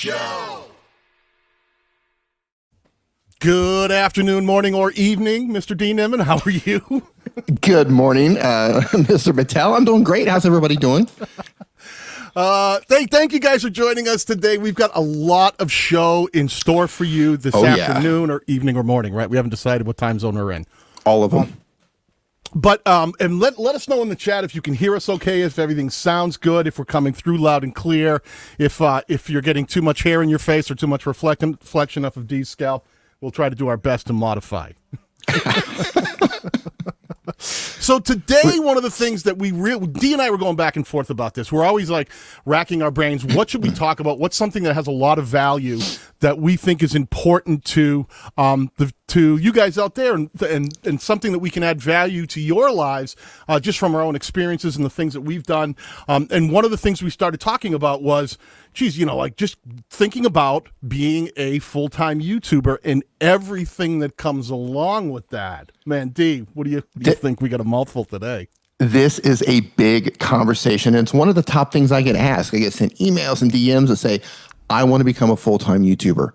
Show. Good afternoon, morning, or evening, Mr. Dee Nimmin. How are you? Good morning, Mr. Batal. I'm doing great. How's everybody doing? Thank you guys for joining us today. We've got a lot of show in store for you this afternoon or evening or morning, right? We haven't decided what time zone we're in. All of them. And let us know in the chat if you can hear us okay, if everything sounds good, if we're coming through loud and clear, if you're getting too much hair in your face or too much reflection off of Dee's scalp. We'll try to do our best to modify. So today, one of the things that Dee and I were going back and forth about this. We're always like racking our brains. What should we talk about? What's something that has a lot of value that we think is important to you guys out there, and something that we can add value to your lives just from our own experiences and the things that we've done. And one of the things we started talking about was, geez, like just thinking about being a full-time YouTuber and everything that comes along with that. Man, Dee, what do you think? We got a mouthful today. This is a big conversation, and it's one of the top things I get asked. I get sent emails and DMs that say, I want to become a full-time YouTuber.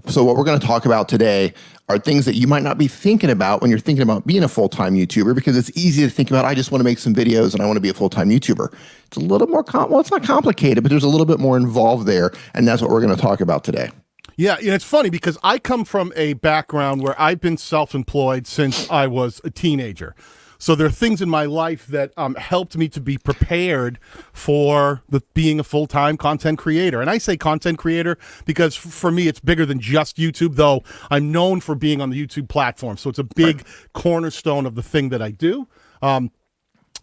So what we're going to talk about today are things that you might not be thinking about when you're thinking about being a full-time YouTuber, because it's easy to think about, I just want to make some videos and I want to be a full-time YouTuber. It's a little more, it's not complicated, but there's a little bit more involved there, and that's what we're going to talk about today. Yeah, and it's funny because I come from a background where I've been self-employed since I was a teenager. So there are things in my life that helped me to be prepared for being a full-time content creator. And I say content creator because for me, it's bigger than just YouTube, though I'm known for being on the YouTube platform. So it's a big cornerstone of the thing that I do.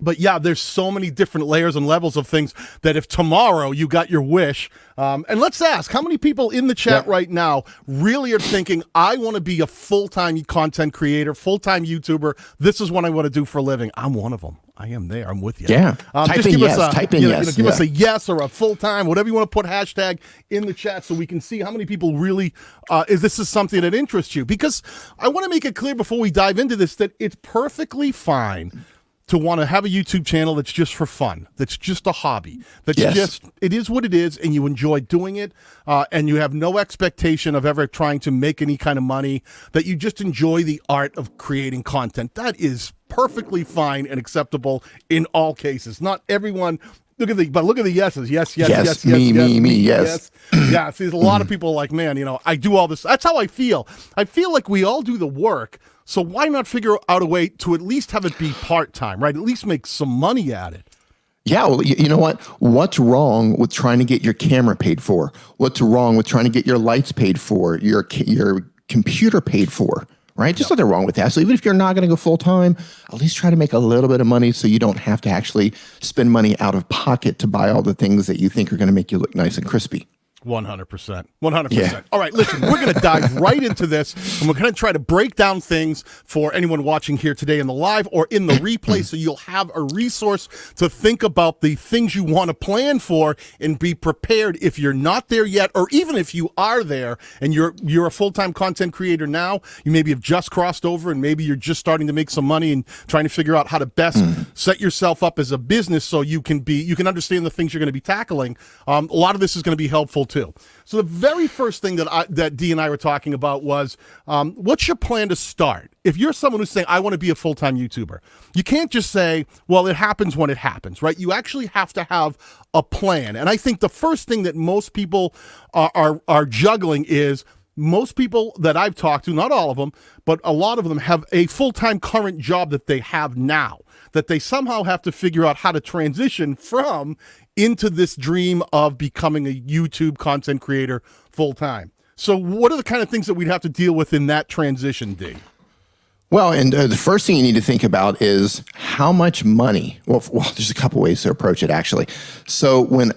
But yeah, there's so many different layers and levels of things that if tomorrow you got your wish, and let's ask, how many people in the chat right now really are thinking, I want to be a full-time content creator, full-time YouTuber. This is what I want to do for a living. I'm one of them. I am there. I'm with you. Yeah. Type in yes. Give us a yes or a full-time, whatever you want to put hashtag in the chat so we can see how many people really, this is something that interests you. Because I want to make it clear before we dive into this that it's perfectly fine to want to have a YouTube channel that's just for fun, that's just a hobby, that's just, it is what it is, and you enjoy doing it, and you have no expectation of ever trying to make any kind of money, that you just enjoy the art of creating content. That is perfectly fine and acceptable in all cases. Not everyone, look at the yeses. Yes. Me, yes. Yeah, see, there's a lot of people like, man, I do all this. That's how I feel. I feel like we all do the work. So why not figure out a way to at least have it be part-time, right? At least make some money at it. Yeah, well, you know what? What's wrong with trying to get your camera paid for? What's wrong with trying to get your lights paid for, your computer paid for, right? Just nothing wrong with that. So even if you're not going to go full-time, at least try to make a little bit of money so you don't have to actually spend money out of pocket to buy all the things that you think are going to make you look nice and crispy. 100%. 100%. All right, listen, we're going to dive right into this, and we're going to try to break down things for anyone watching here today in the live or in the replay, so you'll have a resource to think about the things you want to plan for and be prepared if you're not there yet, or even if you are there and you're a full-time content creator now. You maybe have just crossed over, and maybe you're just starting to make some money and trying to figure out how to best set yourself up as a business so you can understand the things you're going to be tackling. A lot of this is going to be helpful too. So the very first thing that Dee and I were talking about was, what's your plan to start? If you're someone who's saying, I want to be a full-time YouTuber, you can't just say, well, it happens when it happens, right? You actually have to have a plan. And I think the first thing that most people are juggling is, most people that I've talked to, not all of them, but a lot of them have a full-time current job that they have now, that they somehow have to figure out how to transition from into this dream of becoming a YouTube content creator full-time. So what are the kind of things that we'd have to deal with in that transition, Dee? Well, and the first thing you need to think about is how much money. Well, there's a couple ways to approach it, actually. So when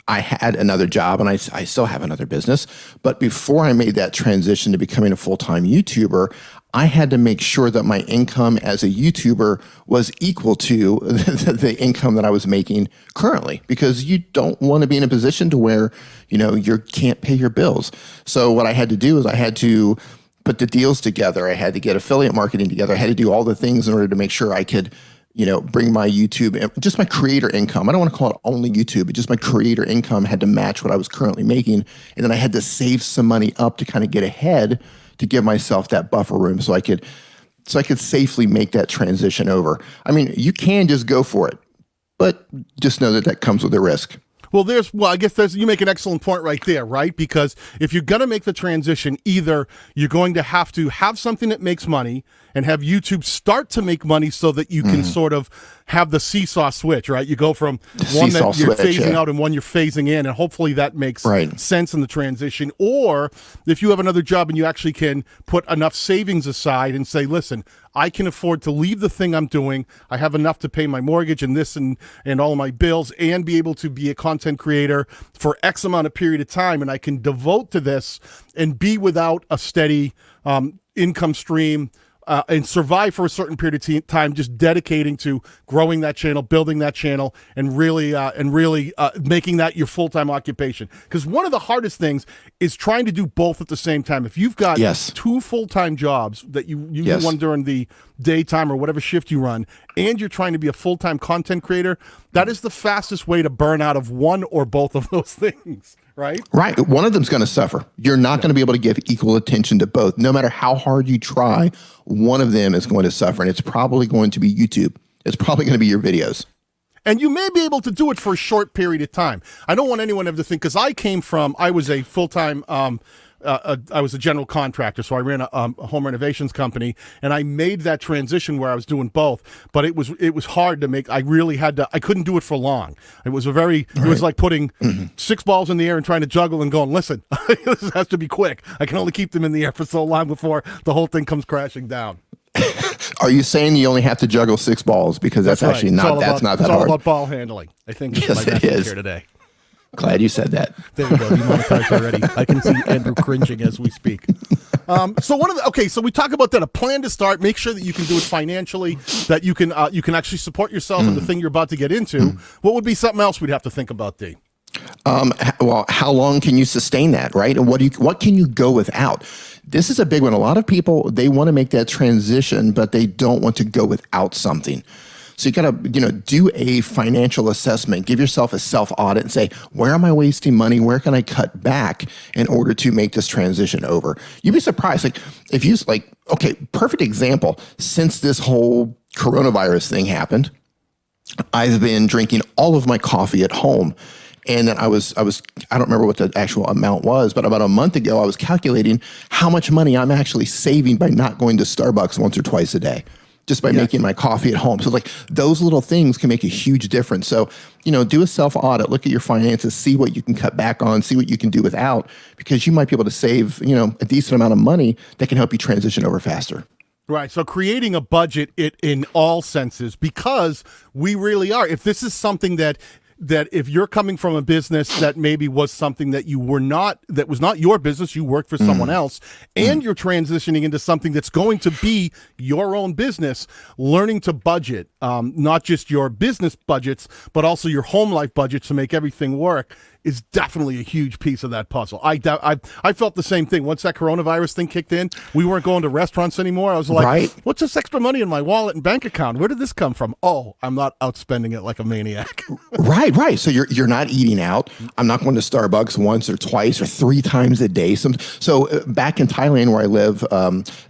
I had another job, and I still have another business, but before I made that transition to becoming a full-time YouTuber, I had to make sure that my income as a YouTuber was equal to the income that I was making currently, because you don't want to be in a position to where, you can't pay your bills. So what I had to do is I had to put the deals together. I had to get affiliate marketing together. I had to do all the things in order to make sure I could bring my YouTube, just my creator income. I don't want to call it only YouTube, but just my creator income had to match what I was currently making. And then I had to save some money up to kind of get ahead to give myself that buffer room so I could safely make that transition over. I mean, you can just go for it, but just know that comes with a risk. Well, I guess you make an excellent point right there, right? Because if you're going to make the transition, either you're going to have something that makes money and have YouTube start to make money so that you can sort of have the seesaw switch, right? You go from one that you're phasing out and one you're phasing in, and hopefully that makes sense in the transition. Or if you have another job and you actually can put enough savings aside and say, listen, I can afford to leave the thing I'm doing. I have enough to pay my mortgage and this and all of my bills and be able to be a content creator for X amount of period of time. And I can devote to this and be without a steady income stream and survive for a certain period of time, just dedicating to growing that channel, building that channel, and really making that your full-time occupation. Because one of the hardest things is trying to do both at the same time. If you've got two full-time jobs that you do one during the daytime or whatever shift you run, and you're trying to be a full-time content creator, that is the fastest way to burn out of one or both of those things. Right. One of them's going to suffer. You're not going to be able to give equal attention to both. No matter how hard you try, one of them is going to suffer, and it's probably going to be YouTube. It's probably going to be your videos. And you may be able to do it for a short period of time. I don't want anyone ever to think, because I was a full-time I was a general contractor, so I ran a home renovations company, and I made that transition where I was doing both. But it was hard to make. I really had to. I couldn't do it for long. It was it was like putting 6 balls in the air and trying to juggle and going, listen, this has to be quick. I can only keep them in the air for so long before the whole thing comes crashing down. Are you saying you only have to juggle 6 balls? Because that's actually not that hard. It's all about ball handling. I think that's my message here today. Glad you said that. There you go. Demonetized already. I can see Andrew cringing as we speak. So we talk about that. A plan to start. Make sure that you can do it financially. That you can actually support yourself in the thing you're about to get into. What would be something else we'd have to think about, Dee? Well, how long can you sustain that, right? And what can you go without? This is a big one. A lot of people, they want to make that transition, but they don't want to go without something. So you got to, do a financial assessment, give yourself a self-audit and say, where am I wasting money? Where can I cut back in order to make this transition over? You'd be surprised. Perfect example. Since this whole coronavirus thing happened, I've been drinking all of my coffee at home. And then I don't remember what the actual amount was, but about a month ago, I was calculating how much money I'm actually saving by not going to Starbucks once or twice a day, just by making my coffee at home. So those little things can make a huge difference. So, do a self-audit, look at your finances, see what you can cut back on, see what you can do without, because you might be able to save, a decent amount of money that can help you transition over faster. Right. So creating a budget in all senses, because we really are. If this is something that if you're coming from a business that maybe was something that was not your business, you worked for someone else, and you're transitioning into something that's going to be your own business, learning to budget, not just your business budgets, but also your home life budgets to make everything work, is definitely a huge piece of that puzzle. I felt the same thing. Once that coronavirus thing kicked in, we weren't going to restaurants anymore. I was like, what's this extra money in my wallet and bank account? Where did this come from? Oh, I'm not outspending it like a maniac. Right. So you're not eating out. I'm not going to Starbucks once or twice or 3 times a day. So back in Thailand where I live,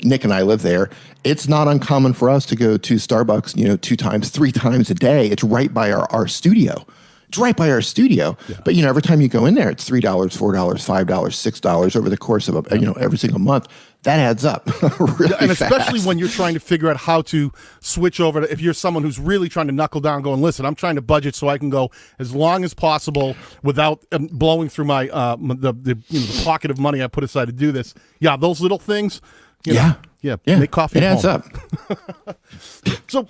Nick and I live there, it's not uncommon for us to go to Starbucks, 2 times, 3 times a day. It's right by our studio. It's right by our studio. Yeah. But, every time you go in there, it's $3, $4, $5, $6 over the course of every single month. That adds up really and especially fast. When you're trying to figure out how to switch over to, if you're someone who's really trying to knuckle down going, listen, I'm trying to budget so I can go as long as possible without blowing through my the pocket of money I put aside to do this. Yeah, those little things. Make coffee. It adds up. So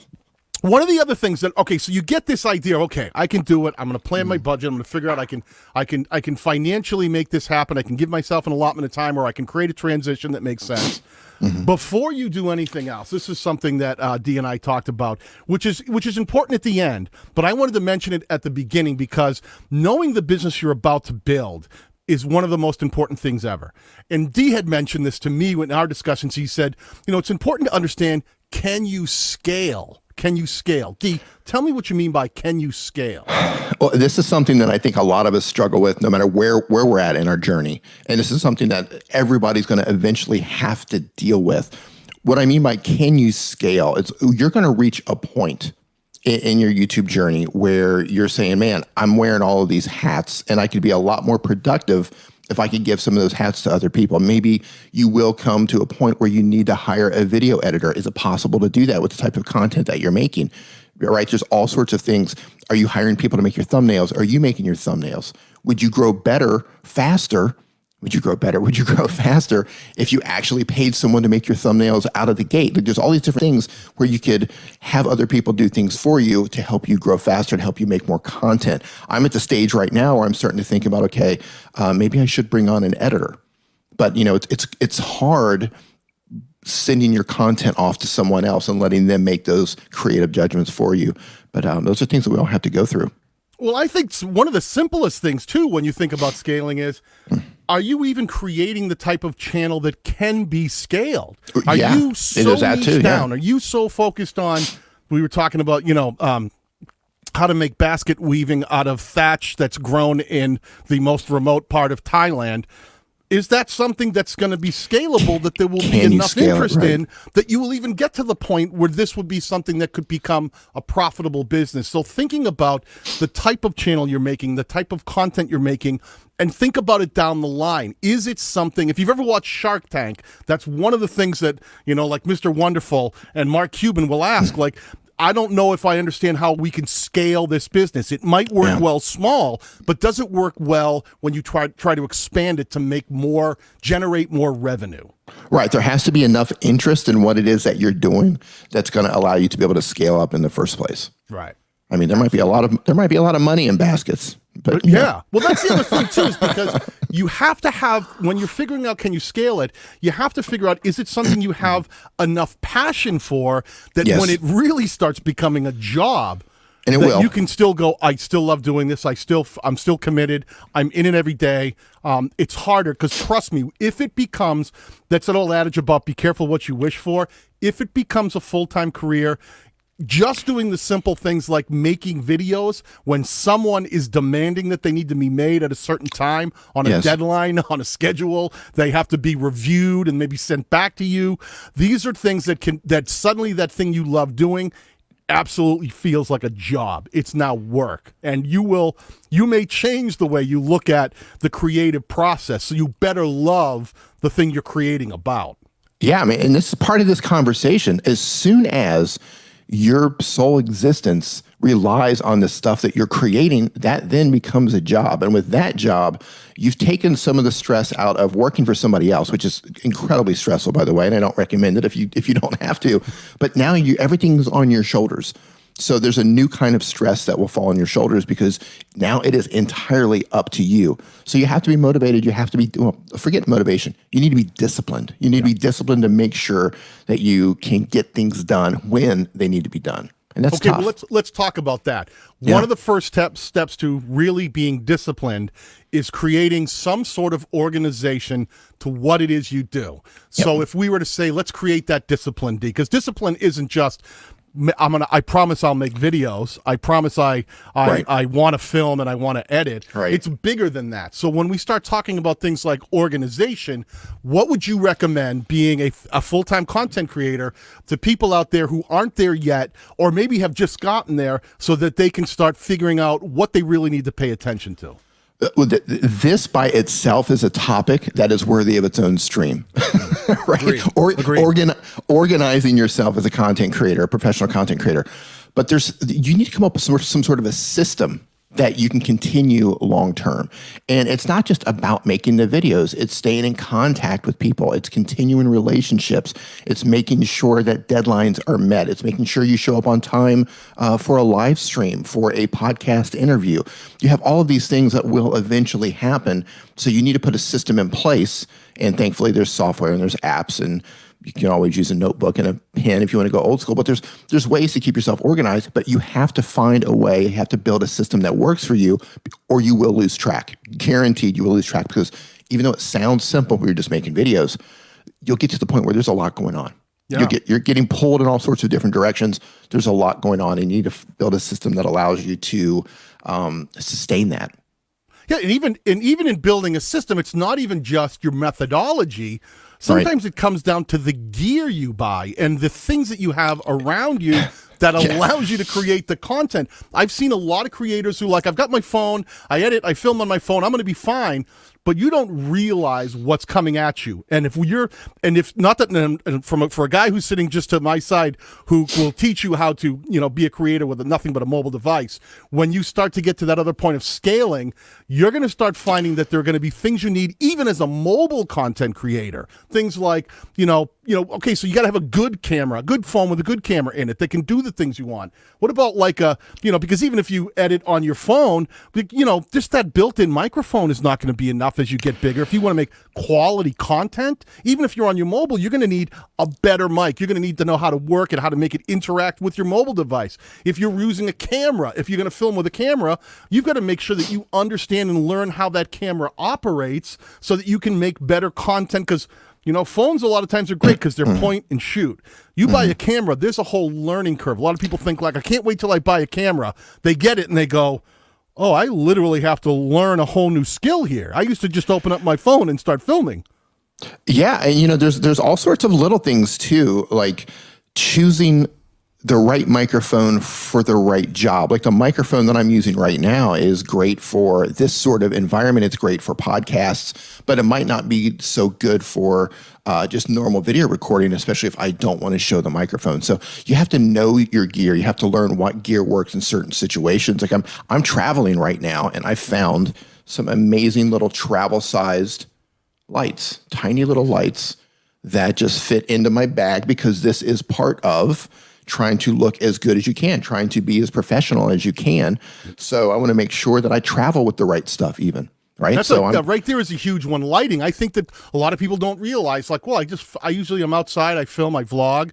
one of the other things so you get this idea, I can do it. I'm going to plan my budget. I'm going to figure out I can financially make this happen. I can give myself an allotment of time, or I can create a transition that makes sense. Before you do anything else, this is something that Dee and I talked about, which is important at the end, but I wanted to mention it at the beginning because knowing the business you're about to build is one of the most important things ever. And Dee had mentioned this to me in our discussions. He said, it's important to understand, can you scale can you scale? Dee, tell me what you mean by can you scale? Well, this is something that I think a lot of us struggle with no matter where we're at in our journey. And this is something that everybody's going to eventually have to deal with. What I mean by can you scale, it's you're going to reach a point in your YouTube journey where you're saying, man, I'm wearing all of these hats and I could be a lot more productive if I could give some of those hats to other people. Maybe you will come to a point where you need to hire a video editor. Is it possible to do that with the type of content that you're making? Right? There's all sorts of things. Are you hiring people to make your thumbnails? Are you making your thumbnails? Would you grow better, faster? Would you grow better? Would you grow faster if you actually paid someone to make your thumbnails out of the gate? Like, there's all these different things where you could have other people do things for you to help you grow faster, to help you make more content. I'm at the stage right now where I'm starting to think about, okay, maybe I should bring on an editor. But it's hard sending your content off to someone else and letting them make those creative judgments for you. But those are things that we all have to go through. Well, I think one of the simplest things, too, when you think about scaling is, are you even creating the type of channel that can be scaled? Are you so niched down? Are you so focused on, we were talking about, how to make basket weaving out of thatch that's grown in the most remote part of Thailand. Is that something that's going to be scalable, that there will be enough interest in, that you will even get to the point where this would be something that could become a profitable business? So thinking about the type of channel you're making, the type of content you're making, and think about it down the line. Is it something, if you've ever watched Shark Tank, that's one of the things that, like Mr. Wonderful and Mark Cuban will ask, like, I don't know if I understand how we can scale this business. It might work well small, but does it work well when you try to expand it to generate more revenue? Right. There has to be enough interest in what it is that you're doing that's going to allow you to be able to scale up in the first place. Right. I mean, there might be a lot of money in baskets. But yeah. Well, that's the other thing, too, is because you have to have, when you're figuring out can you scale it, you have to figure out, is it something you have enough passion for that when it really starts becoming a job, and you can still go, I still love doing this. I'm still committed. I'm in it every day. It's harder because, trust me, if it becomes, that's an old adage about be careful what you wish for. If it becomes a full-time career, just doing the simple things like making videos when someone is demanding that they need to be made at a certain time on a deadline, on a schedule, they have to be reviewed and maybe sent back to you. These are things that suddenly that thing you love doing absolutely feels like a job. It's now work. And you may change the way you look at the creative process. So you better love the thing you're creating about. Yeah, I mean, and this is part of this conversation. As soon as your sole existence relies on the stuff that you're creating, that then becomes a job. And with that job, you've taken some of the stress out of working for somebody else, which is incredibly stressful, by the way, and I don't recommend it if you don't have to. But now everything's on your shoulders. So there's a new kind of stress that will fall on your shoulders because now it is entirely up to you. So you have to be motivated. You have to be, forget motivation. You need to be disciplined. You need to be disciplined to make sure that you can get things done when they need to be done. And that's tough. Well, let's talk about that. One of the first steps to really being disciplined is creating some sort of organization to what it is you do. So if we were to say, let's create that discipline, Dee, because discipline isn't just, I promise I'll make videos. I promise I want to film and I want to edit. Right. It's bigger than that. So when we start talking about things like organization, what would you recommend being a full-time content creator to people out there who aren't there yet or maybe have just gotten there so that they can start figuring out what they really need to pay attention to? This by itself is a topic that is worthy of its own stream, right? Agreed. Organizing yourself as a content creator, a professional content creator. But you need to come up with some sort of a system that you can continue long term. And it's not just about making the videos, it's staying in contact with people, it's continuing relationships, it's making sure that deadlines are met, it's making sure you show up on time for a live stream, for a podcast interview. You have all of these things that will eventually happen, so you need to put a system in place, and thankfully there's software and there's apps, and you can always use a notebook and a pen if you want to go old school, but there's ways to keep yourself organized, but you have to find a way, you have to build a system that works for you, or you will lose track. Guaranteed you will lose track, because even though it sounds simple when you're just making videos, you'll get to the point where there's a lot going on. Yeah. You're getting pulled in all sorts of different directions. There's a lot going on, and you need to build a system that allows you to sustain that. Yeah, and even in building a system, it's not even just your methodology. Sometimes it comes down to the gear you buy and the things that you have around you that allows you to create the content. I've seen a lot of creators who I've got my phone, I edit, I film on my phone, I'm going to be fine. But you don't realize what's coming at you. And if for a guy who's sitting just to my side, who will teach you how to, be a creator with nothing but a mobile device, when you start to get to that other point of scaling, you're going to start finding that there are going to be things you need, even as a mobile content creator. Things like, okay, so you got to have a good camera, a good phone with a good camera in it that can do the things you want. What about because even if you edit on your phone, just that built-in microphone is not going to be enough as you get bigger. If you want to make quality content, even if you're on your mobile, you're going to need a better mic. You're going to need to know how to work it, how to make it interact with your mobile device. If you're using a camera, if you're going to film with a camera, you've got to make sure that you understand and learn how that camera operates so that you can make better content, because phones a lot of times are great because they're point and shoot. You buy a camera, there's a whole learning curve. A lot of people think I can't wait till I buy a camera. They get it and they go, oh, I literally have to learn a whole new skill here. I used to just open up my phone and start filming. Yeah, and there's all sorts of little things too, like choosing the right microphone for the right job. Like the microphone that I'm using right now is great for this sort of environment. It's great for podcasts, but it might not be so good for just normal video recording, especially if I don't want to show the microphone. So you have to know your gear. You have to learn what gear works in certain situations. Like I'm traveling right now, and I found some amazing little travel-sized lights, tiny little lights that just fit into my bag, because this is part of trying to look as good as you can, trying to be as professional as you can. So I want to make sure that I travel with the right stuff even. Right. Right there is a huge one. Lighting. I think that a lot of people don't realize, I usually am outside, I film, I vlog.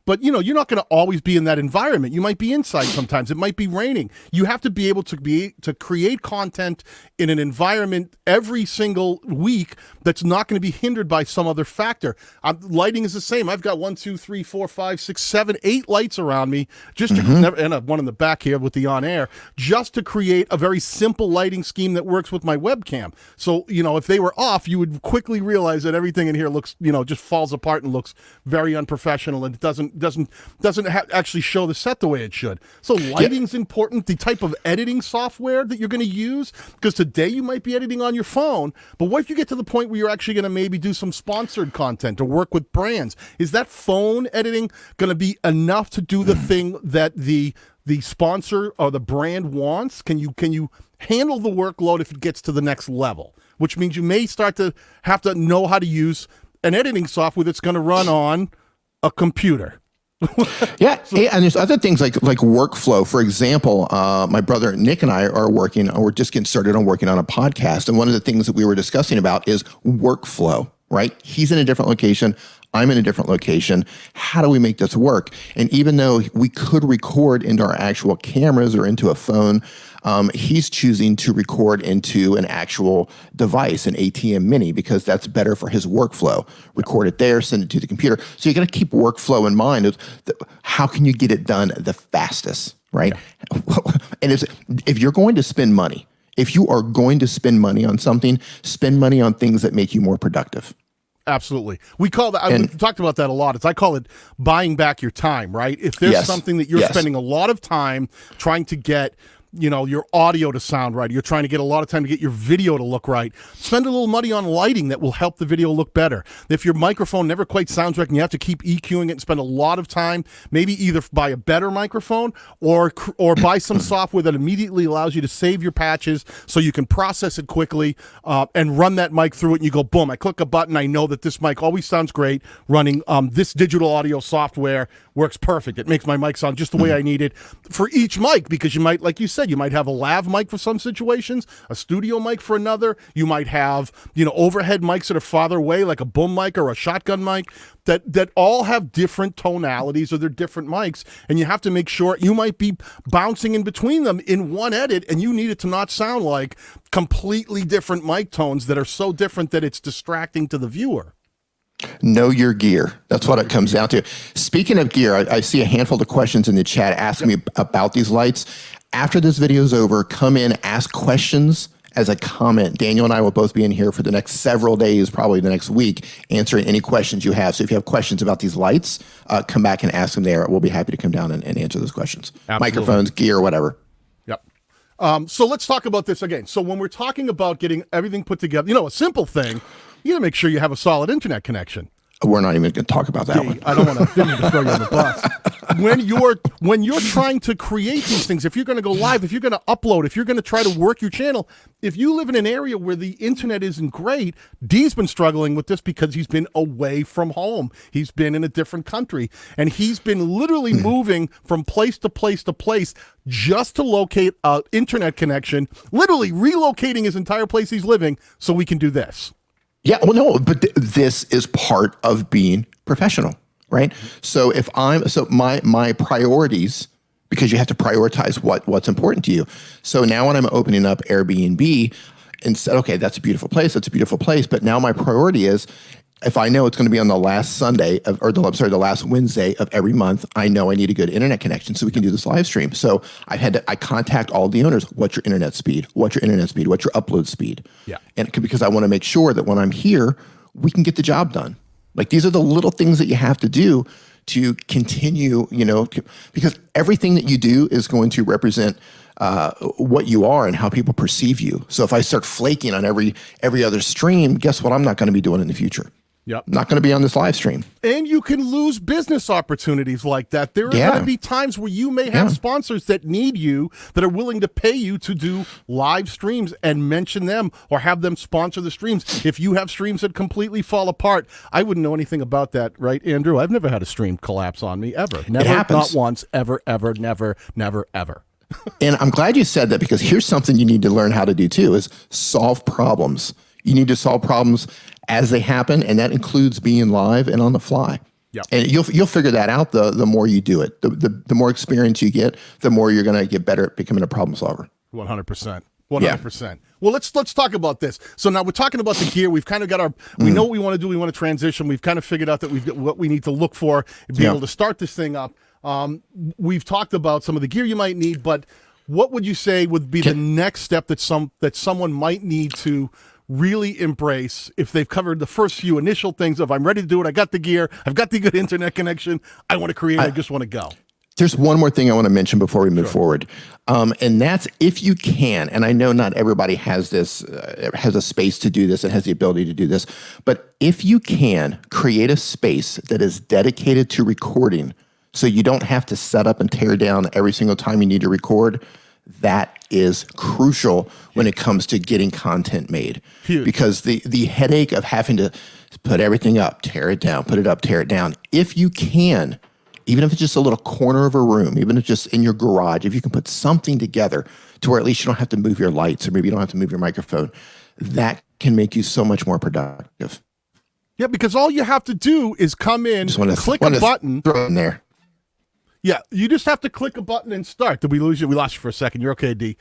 But, you're not going to always be in that environment. You might be inside sometimes. It might be raining. You have to be able to create content in an environment every single week that's not going to be hindered by some other factor. Lighting is the same. I've got 1, 2, 3, 4, 5, 6, 7, 8 lights around me, and one in the back here with the on air, just to create a very simple lighting scheme that works with my webcam. So, if they were off, you would quickly realize that everything in here looks, just falls apart and looks very unprofessional, and it doesn't actually show the set the way it should. So lighting's important. The type of editing software that you're going to use, because today you might be editing on your phone, but what if you get to the point where you're actually going to maybe do some sponsored content or work with brands? Is that phone editing going to be enough to do the thing that the sponsor or the brand wants? Can you handle the workload if it gets to the next level? Which means you may start to have to know how to use an editing software that's going to run on a computer. Yeah, and there's other things like workflow. For example, my brother Nick and I we're just getting started on working on a podcast, and one of the things that we were discussing about is workflow, right? He's in a different location, I'm in a different location. How do we make this work? And even though we could record into our actual cameras or into a phone, he's choosing to record into an actual device, an ATM Mini, because that's better for his workflow. Record it there, send it to the computer. So you got to keep workflow in mind. How can you get it done the fastest, right? Yeah. And if you're going to spend money, if you are going to spend money on something, spend money on things that make you more productive. Absolutely. We call that, we've talked about that a lot. I call it buying back your time, right? If there's something that you're spending a lot of time trying to get, your audio to sound right, you're trying to get a lot of time to get your video to look right, spend a little money on lighting that will help the video look better. If your microphone never quite sounds right and you have to keep EQing it and spend a lot of time, maybe either buy a better microphone or buy some software that immediately allows you to save your patches so you can process it quickly and run that mic through it, and you go, boom, I click a button, I know that this mic always sounds great. Running this digital audio software works perfect. It makes my mic sound just the way I need it for each mic, because you might, like you said, you might have a lav mic for some situations, a studio mic for another. You might have, overhead mics that are farther away, like a boom mic or a shotgun mic, that all have different tonalities, or they're different mics, and you have to make sure. You might be bouncing in between them in one edit, and you need it to not sound like completely different mic tones that are so different that it's distracting to the viewer. Know your gear. That's what it comes down to. Speaking of gear, I see a handful of questions in the chat asking me about these lights. After this video is over, come in, ask questions as a comment. Daniel and I will both be in here for the next several days, probably the next week, answering any questions you have. So if you have questions about these lights, come back and ask them there. We'll be happy to come down and answer those questions. Absolutely. Microphones, gear, whatever. Yep. So let's talk about this again. So when we're talking about getting everything put together, a simple thing, you got to make sure you have a solid internet connection. We're not even going to talk about that one. I don't want to throw you on the bus. When you're trying to create these things, if you're going to go live, if you're going to upload, if you're going to try to work your channel, if you live in an area where the internet isn't great, Dee's been struggling with this because he's been away from home. He's been in a different country, and he's been literally moving from place to place to place just to locate an internet connection, literally relocating his entire place he's living so we can do this. Yeah, well, no, but this is part of being professional, right? So if my priorities, because you have to prioritize what's important to you. So now when I'm opening up Airbnb and said, okay, that's a beautiful place, but now my priority is, if I know it's going to be on the last the last Wednesday of every month, I know I need a good internet connection so we can do this live stream. So I contact all the owners. What's your internet speed? What's your internet speed? What's your upload speed? Yeah. And because I want to make sure that when I'm here, we can get the job done. Like, these are the little things that you have to do to continue, because everything that you do is going to represent what you are and how people perceive you. So if I start flaking on every other stream, guess what I'm not going to be doing in the future? Yep. Not going to be on this live stream. And you can lose business opportunities like that. There are going to be times where you may have sponsors that need you, that are willing to pay you to do live streams and mention them or have them sponsor the streams. If you have streams that completely fall apart, I wouldn't know anything about that, right, Andrew? I've never had a stream collapse on me, ever. Never, it happens. not once, ever, never, ever. And I'm glad you said that, because here's something you need to learn how to do too, is solve problems. You need to solve problems as they happen, and that includes being live and on the fly. Yep. And you'll figure that out the more you do it. The more experience you get, the more you're going to get better at becoming a problem solver. 100%. 100%. Yeah. Well, let's talk about this. So now we're talking about the gear. We've kind of got we know what we want to do. We want to transition. We've kind of figured out that we've got what we need to look for and be able to start this thing up. We've talked about some of the gear you might need, but what would you say would be the next step that someone might need to really embrace if they've covered the first few initial things of, I'm ready to do it, I got the gear, I've got the good internet connection, I want to create, I just want to go? There's one more thing I want to mention before we move forward. And that's, if you can, and I know not everybody has this, has a space to do this and has the ability to do this, but if you can create a space that is dedicated to recording, so you don't have to set up and tear down every single time you need to record, that is crucial when it comes to getting content made. Huge. Because the headache of having to put everything up, tear it down, put it up, tear it down. If you can, even if it's just a little corner of a room, even if it's just in your garage, if you can put something together to where at least you don't have to move your lights, or maybe you don't have to move your microphone, that can make you so much more productive. Yeah, because all you have to do is come in, click a button. Throw it in there. Yeah, you just have to click a button and start. Did we lose you? We lost you for a second. You're okay, D.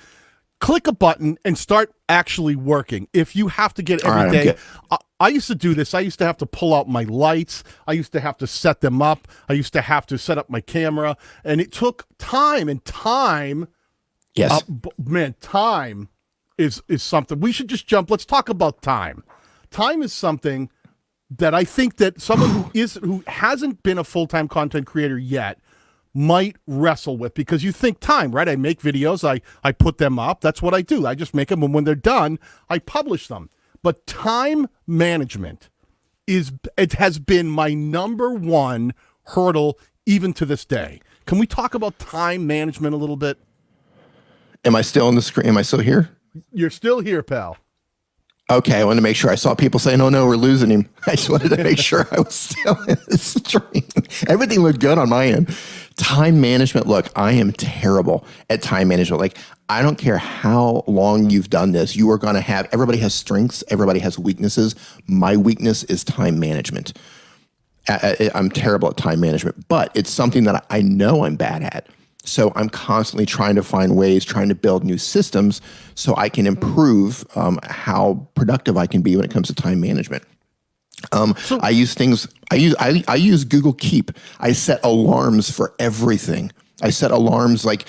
Click a button and start actually working. If you have to get every day, I used to do this. I used to have to pull out my lights. I used to have to set them up. I used to have to set up my camera. And it took time, and time. Yes. Man, time is something. We should just jump. Let's talk about time. Time is something that I think that someone who hasn't been a full-time content creator yet might wrestle with, because you think time, right? I make videos, I put them up. That's what I do. I just make them, and when they're done, I publish them. But time management has been my number one hurdle even to this day. Can we talk about time management a little bit? Am I still on the screen? Am I still here? You're still here, pal. Okay, I wanted to make sure. I saw people saying, "Oh no, we're losing him." I just wanted to make sure I was still in the stream. Everything looked good on my end. Time management. Look, I am terrible at time management. Like, I don't care how long you've done this, you are going to have, everybody has strengths, everybody has weaknesses. My weakness is time management. I'm terrible at time management, but it's something that I know I'm bad at. So I'm constantly trying to find ways, trying to build new systems so I can improve how productive I can be when it comes to time management. I use things. I use Google Keep. I set alarms for everything. I set alarms like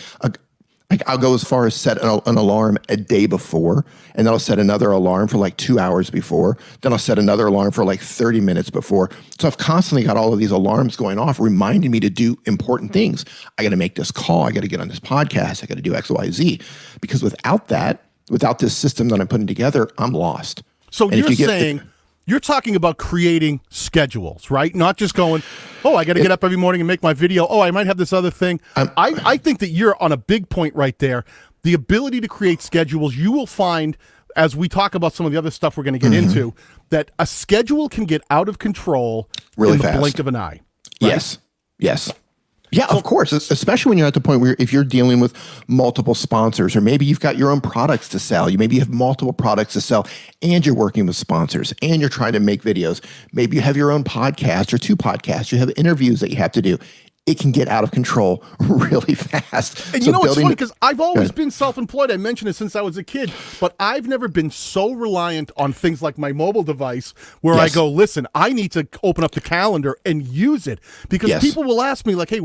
I'll go as far as set an alarm a day before, and then I'll set another alarm for like 2 hours before. Then I'll set another alarm for like 30 minutes before. So I've constantly got all of these alarms going off, reminding me to do important things. I got to make this call. I got to get on this podcast. I got to do X, Y, Z. Because without this system that I'm putting together, I'm lost. So you're saying you're talking about creating schedules, right? Not just going, oh, I got to get up every morning and make my video. Oh, I might have this other thing. I think that you're on a big point right there. The ability to create schedules, you will find, as we talk about some of the other stuff we're going to get into, that a schedule can get out of control really in the fast. blink of an eye. Right? Yes. Yeah, of course, especially when you're at the point where if you're dealing with multiple sponsors, or maybe you've got your own products to sell, maybe you have multiple products to sell, and you're working with sponsors, and you're trying to make videos. Maybe you have your own podcast or 2 podcasts. You have interviews that you have to do. It can get out of control really fast. And you know what's funny? Because I've always been self-employed. I mentioned it since I was a kid, but I've never been so reliant on things like my mobile device where I go, listen, I need to open up the calendar and use it. Because people will ask me like, hey,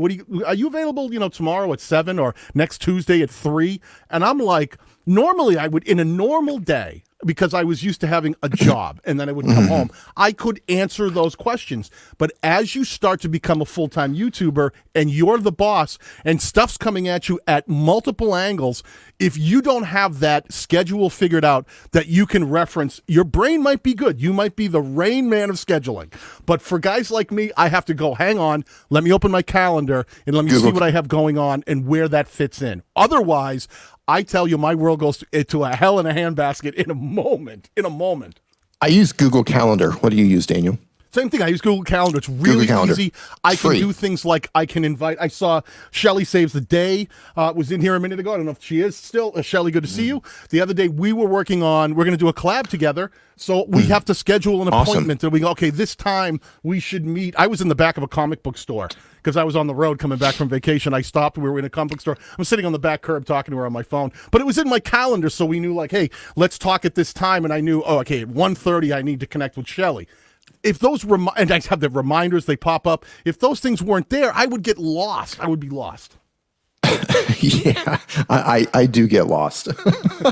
are you available, tomorrow at 7 or next Tuesday at 3? And I'm like, normally I would, in a normal day, because I was used to having a job and then I would come home, I could answer those questions. But as you start to become a full-time YouTuber and you're the boss and stuff's coming at you at multiple angles, if you don't have that schedule figured out that you can reference, your brain might be good. You might be the Rain Man of scheduling. But for guys like me, I have to go, hang on, let me open my calendar and let me see what I have going on and where that fits in. Otherwise, I tell you, my world goes to a hell in a handbasket in a moment. I use Google Calendar. What do you use, Daniel? Same thing. I use Google Calendar. It's really easy. I can do things like I can invite. I saw Shelly Saves the Day was in here a minute ago. I don't know if she is still. Shelly, good to see you. The other day we were working on, we're going to do a collab together. So we have to schedule an appointment. And we go, okay, this time we should meet. I was in the back of a comic book store because I was on the road coming back from vacation. I stopped. We were in a comic book store. I'm sitting on the back curb talking to her on my phone. But it was in my calendar, so we knew like, hey, let's talk at this time. And I knew, at 1:30 I need to connect with Shelly. If those and I have the reminders, they pop up. If those things weren't there, I would get lost. I would be lost. Yeah, I do get lost.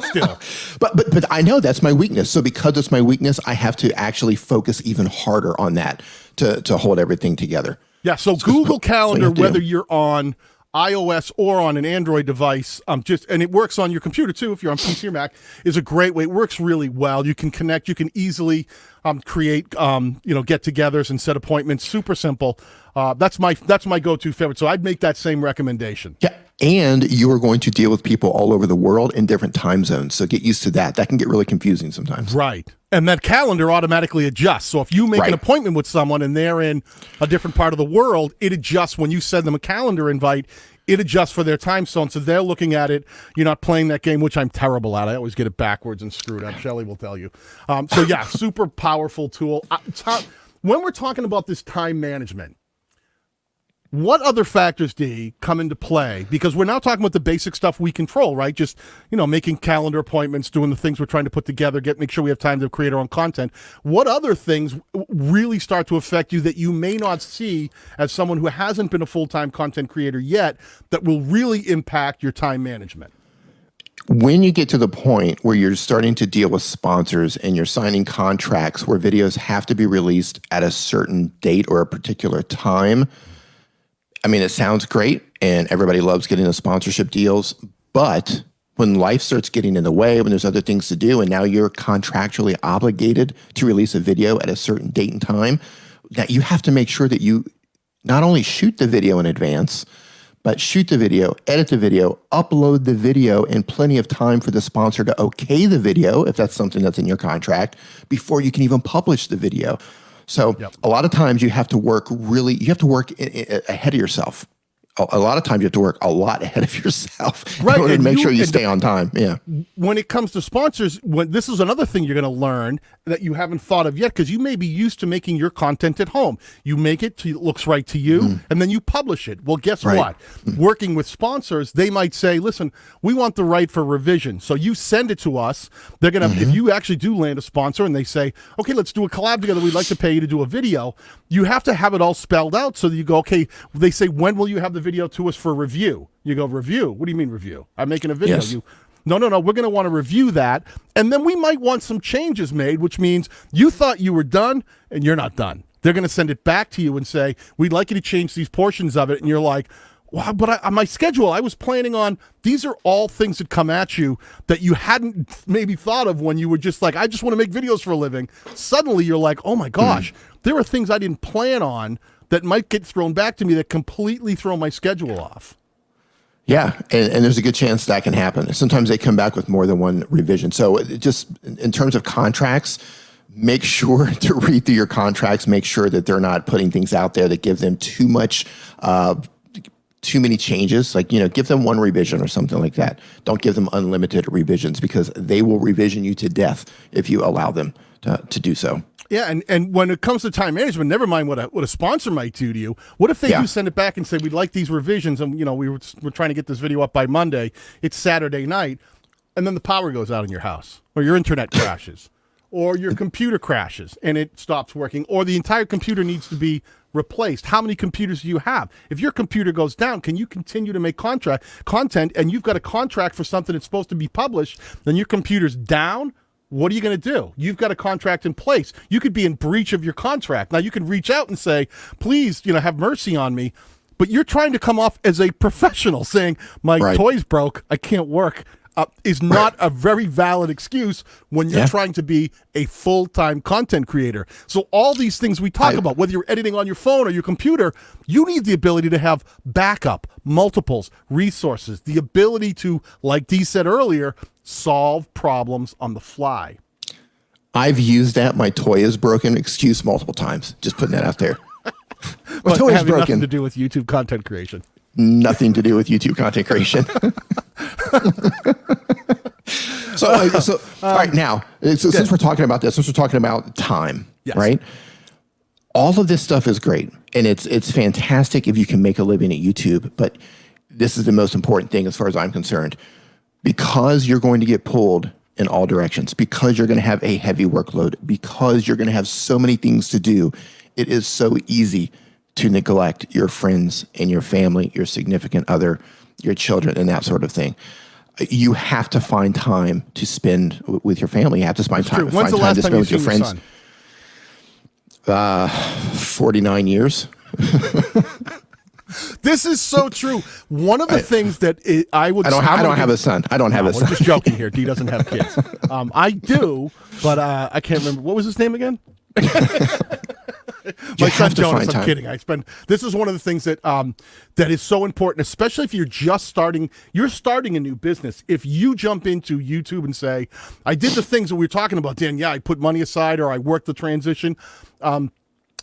Still. But I know that's my weakness. So because it's my weakness, I have to actually focus even harder on that to hold everything together. Yeah, so Google Calendar, whether you're on iOS or on an Android device, and it works on your computer too, if you're on PC or Mac, is a great way. It works really well. You can connect, you can easily create get-togethers and set appointments. Super simple. That's my go-to favorite. So I'd make that same recommendation. Yeah. And you are going to deal with people all over the world in different time zones. So get used to that. That can get really confusing sometimes. Right. And that calendar automatically adjusts. So if you make an appointment with someone and they're in a different part of the world, it adjusts when you send them a calendar invite. It adjusts for their time zone. So they're looking at it. You're not playing that game, which I'm terrible at. I always get it backwards and screwed up. Shelly will tell you. So yeah, super powerful tool. When we're talking about this time management, what other factors, Dee, come into play? Because we're now talking about the basic stuff we control, right? Just, making calendar appointments, doing the things we're trying to put together, make sure we have time to create our own content. What other things really start to affect you that you may not see as someone who hasn't been a full-time content creator yet that will really impact your time management? When you get to the point where you're starting to deal with sponsors and you're signing contracts where videos have to be released at a certain date or a particular time, I mean, it sounds great and everybody loves getting the sponsorship deals, but when life starts getting in the way, when there's other things to do, and now you're contractually obligated to release a video at a certain date and time, that you have to make sure that you not only shoot the video in advance, but shoot the video, edit the video, upload the video in plenty of time for the sponsor to okay the video, if that's something that's in your contract, before you can even publish the video. So a lot of times you have to work ahead of yourself. a lot of times you have to work a lot ahead of yourself right, in order to make sure you and stay on time. Yeah. When it comes to sponsors, this is another thing you're going to learn that you haven't thought of yet, because you may be used to making your content at home. You make it to, it looks right to you, and then you publish it. Well, guess what? Working with sponsors, they might say, listen, we want the right for revision. So you send it to us. They're going to, if you actually do land a sponsor and they say, okay, let's do a collab together, we'd like to pay you to do a video, you have to have it all spelled out so that you go, okay, they say, when will you have the video to us for review? You go, review? What do you mean review? I'm making a video. Yes. No, we're going to want to review that. And then we might want some changes made, which means you thought you were done and you're not done. They're going to send it back to you and say, we'd like you to change these portions of it. And you're like, wow, but on my schedule, I was planning on, these are all things that come at you that you hadn't maybe thought of when you were just like, I just want to make videos for a living. Suddenly you're like, oh my gosh, there are things I didn't plan on that might get thrown back to me that completely throw my schedule off. Yeah, and there's a good chance that can happen. Sometimes they come back with more than one revision. So just in terms of contracts, make sure to read through your contracts. Make sure that they're not putting things out there that give them too many changes. Like, give them one revision or something like that. Don't give them unlimited revisions, because they will revision you to death if you allow them to do so. Yeah, and when it comes to time management, never mind what a sponsor might do to you. What if they do send it back and say, we'd like these revisions, and we're trying to get this video up by Monday. It's Saturday night, and then the power goes out in your house, or your internet crashes, or your computer crashes and it stops working, or the entire computer needs to be replaced. How many computers do you have? If your computer goes down, can you continue to make content, and you've got a contract for something that's supposed to be published, then your computer's down? What are you going to do? You've got a contract in place. You could be in breach of your contract. Now, you can reach out and say, please, have mercy on me. But you're trying to come off as a professional, saying, my toy's broke, I can't work, is not a very valid excuse when you're trying to be a full-time content creator. So all these things we talk about, whether you're editing on your phone or your computer, you need the ability to have backup, multiples, resources, the ability to, like Dee said earlier, solve problems on the fly. I've used that my toy is broken excuse multiple times. Just putting that out there. My toy is broken. Nothing to do with YouTube content creation. Nothing to do with YouTube content creation. So all right, now, since we're talking about this, since we're talking about time, right? All of this stuff is great, and it's fantastic if you can make a living at YouTube, but this is the most important thing as far as I'm concerned. Because you're going to get pulled in all directions, because you're going to have a heavy workload, because you're going to have so many things to do, it is so easy to neglect your friends and your family, your significant other, your children, and that sort of thing. You have to find time to spend with your family. You have to find time, When's the last time you've seen your son? 49 years. This is so true. One of the things that I don't have a son. I don't have a son. We're just joking here. Dee doesn't have kids. I do, but I can't remember. What was his name again? My son Jonas. I'm kidding. This is one of the things that that is so important, especially if you're just starting. You're starting a new business. If you jump into YouTube and say, "I did the things that we were talking about, Dan. Yeah, I put money aside, or I worked the transition."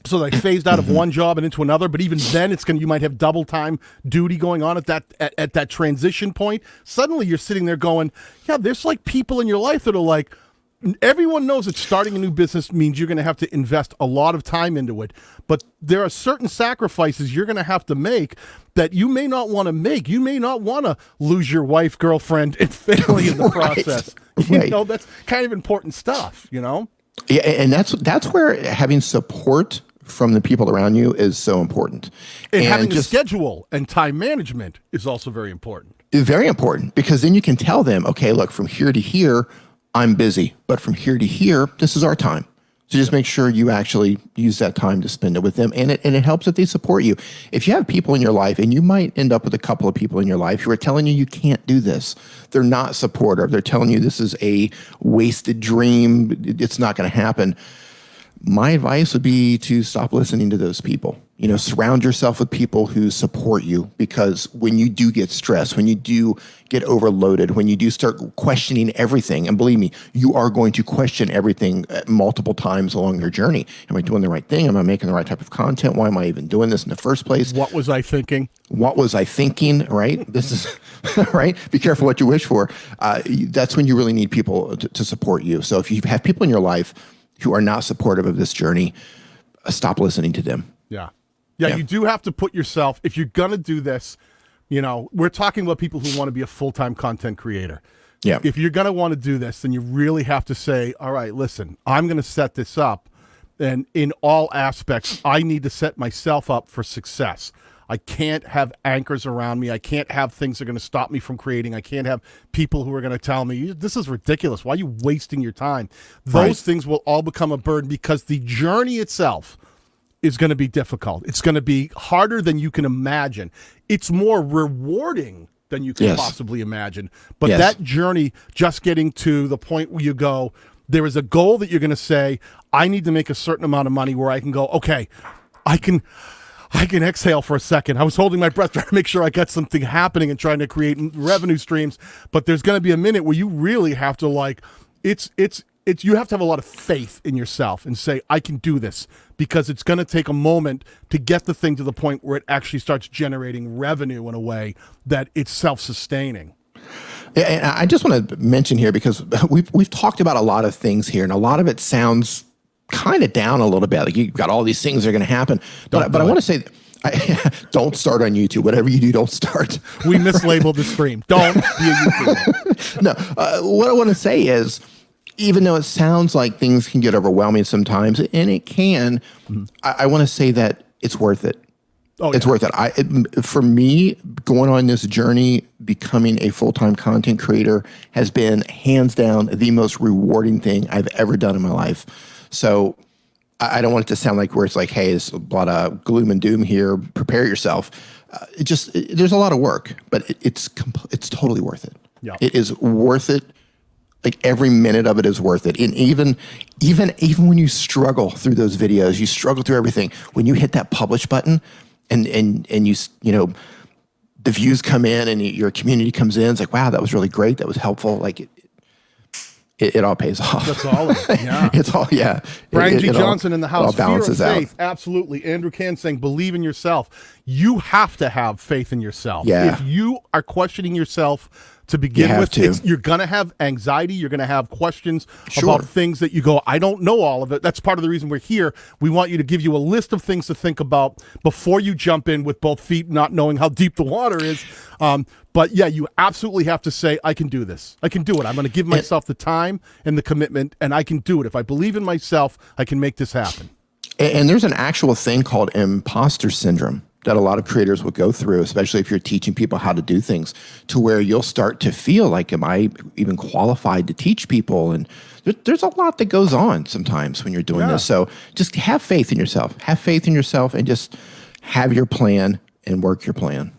So that I phased out of one job and into another, but even then, you might have double time duty going on at that transition point. Suddenly, you're sitting there going, "Yeah, there's like people in your life that are like." Everyone knows that starting a new business means you're going to have to invest a lot of time into it, but there are certain sacrifices you're going to have to make that you may not want to make. You may not want to lose your wife, girlfriend, and family in the process. That's kind of important stuff. Yeah, and that's where having support from the people around you is so important. And having a schedule and time management is also very important. Very important, because then you can tell them, okay, look, from here to here, I'm busy, but from here to here, this is our time. So just make sure you actually use that time to spend it with them. And it helps that they support you. If you have people in your life, and you might end up with a couple of people in your life who are telling you can't do this. They're not supportive. They're telling you this is a wasted dream. It's not going to happen. my advice would be to stop listening to those people. You know, surround yourself with people who support you, because when you do get stressed, when you do get overloaded, when you do start questioning everything, and believe me, you are going to question everything multiple times along your journey. Am I doing the right thing? Am I making the right type of content? Why am I even doing this in the first place? What was I thinking? What was I thinking, right? This is, right? Be careful what you wish for. That's when you really need people to support you. So if you have people in your life who are not supportive of this journey, stop listening to them. Yeah, you do have to put yourself, if you're going to do this, you know, we're talking about people who want to be a full-time content creator. Yeah. If you're going to want to do this, then you really have to say, all right, listen, I'm going to set this up. And in all aspects, I need to set myself up for success. I can't have anchors around me. I can't have things that are going to stop me from creating. I can't have people who are going to tell me, this is ridiculous. Why are you wasting your time? Those things will all become a burden, because the journey itself is going to be difficult. It's going to be harder than you can imagine. It's more rewarding than you can possibly imagine. But that journey, just getting to the point where you go, there is a goal that you're going to say, I need to make a certain amount of money where I can go, okay, I can exhale for a second. I was holding my breath trying to make sure I got something happening and trying to create revenue streams. But there's going to be a minute where you really have to, like, you have to have a lot of faith in yourself and say, I can do this, because it's going to take a moment to get the thing to the point where it actually starts generating revenue in a way that it's self-sustaining. And I just want to mention here, because we've talked about a lot of things here, and a lot of it sounds kind of down a little bit. Like, you've got all these things that are going to happen. But I want to say, don't start on YouTube. Whatever you do, don't start. We mislabeled the stream. Don't be a YouTuber. No, what I want to say is, even though it sounds like things can get overwhelming sometimes, and it can, I want to say that it's worth it. It's worth it. For me, going on this journey, becoming a full-time content creator, has been hands down the most rewarding thing I've ever done in my life. So I don't want it to sound like where it's like, hey, it's a lot of gloom and doom here. Prepare yourself. There's a lot of work, but it's totally worth it. Yeah. It is worth it. Like, every minute of it is worth it. And even when you struggle through those videos, you struggle through everything, when you hit that publish button and you know, the views come in and your community comes in, it's like, wow, that was really great. That was helpful. Like, it all pays off. That's all of it. Yeah. It's all, yeah. Brian G. Johnson in the house. All balances Fear of faith. out. Absolutely. Andrew Can saying, believe in yourself. You have to have faith in yourself. Yeah. If you are questioning yourself to begin with, you're going to have anxiety. You're going to have questions about things that you go, I don't know all of it. That's part of the reason we're here. We want you to give you a list of things to think about before you jump in with both feet, not knowing how deep the water is. But yeah, you absolutely have to say, I can do this. I can do it. I'm going to give myself the time and the commitment, and I can do it. If I believe in myself, I can make this happen. And there's an actual thing called Imposter Syndrome that a lot of creators will go through, especially if you're teaching people how to do things, to where you'll start to feel like, am I even qualified to teach people? And there's a lot that goes on sometimes when you're doing this. So just have faith in yourself. Have faith in yourself, and just have your plan and work your plan.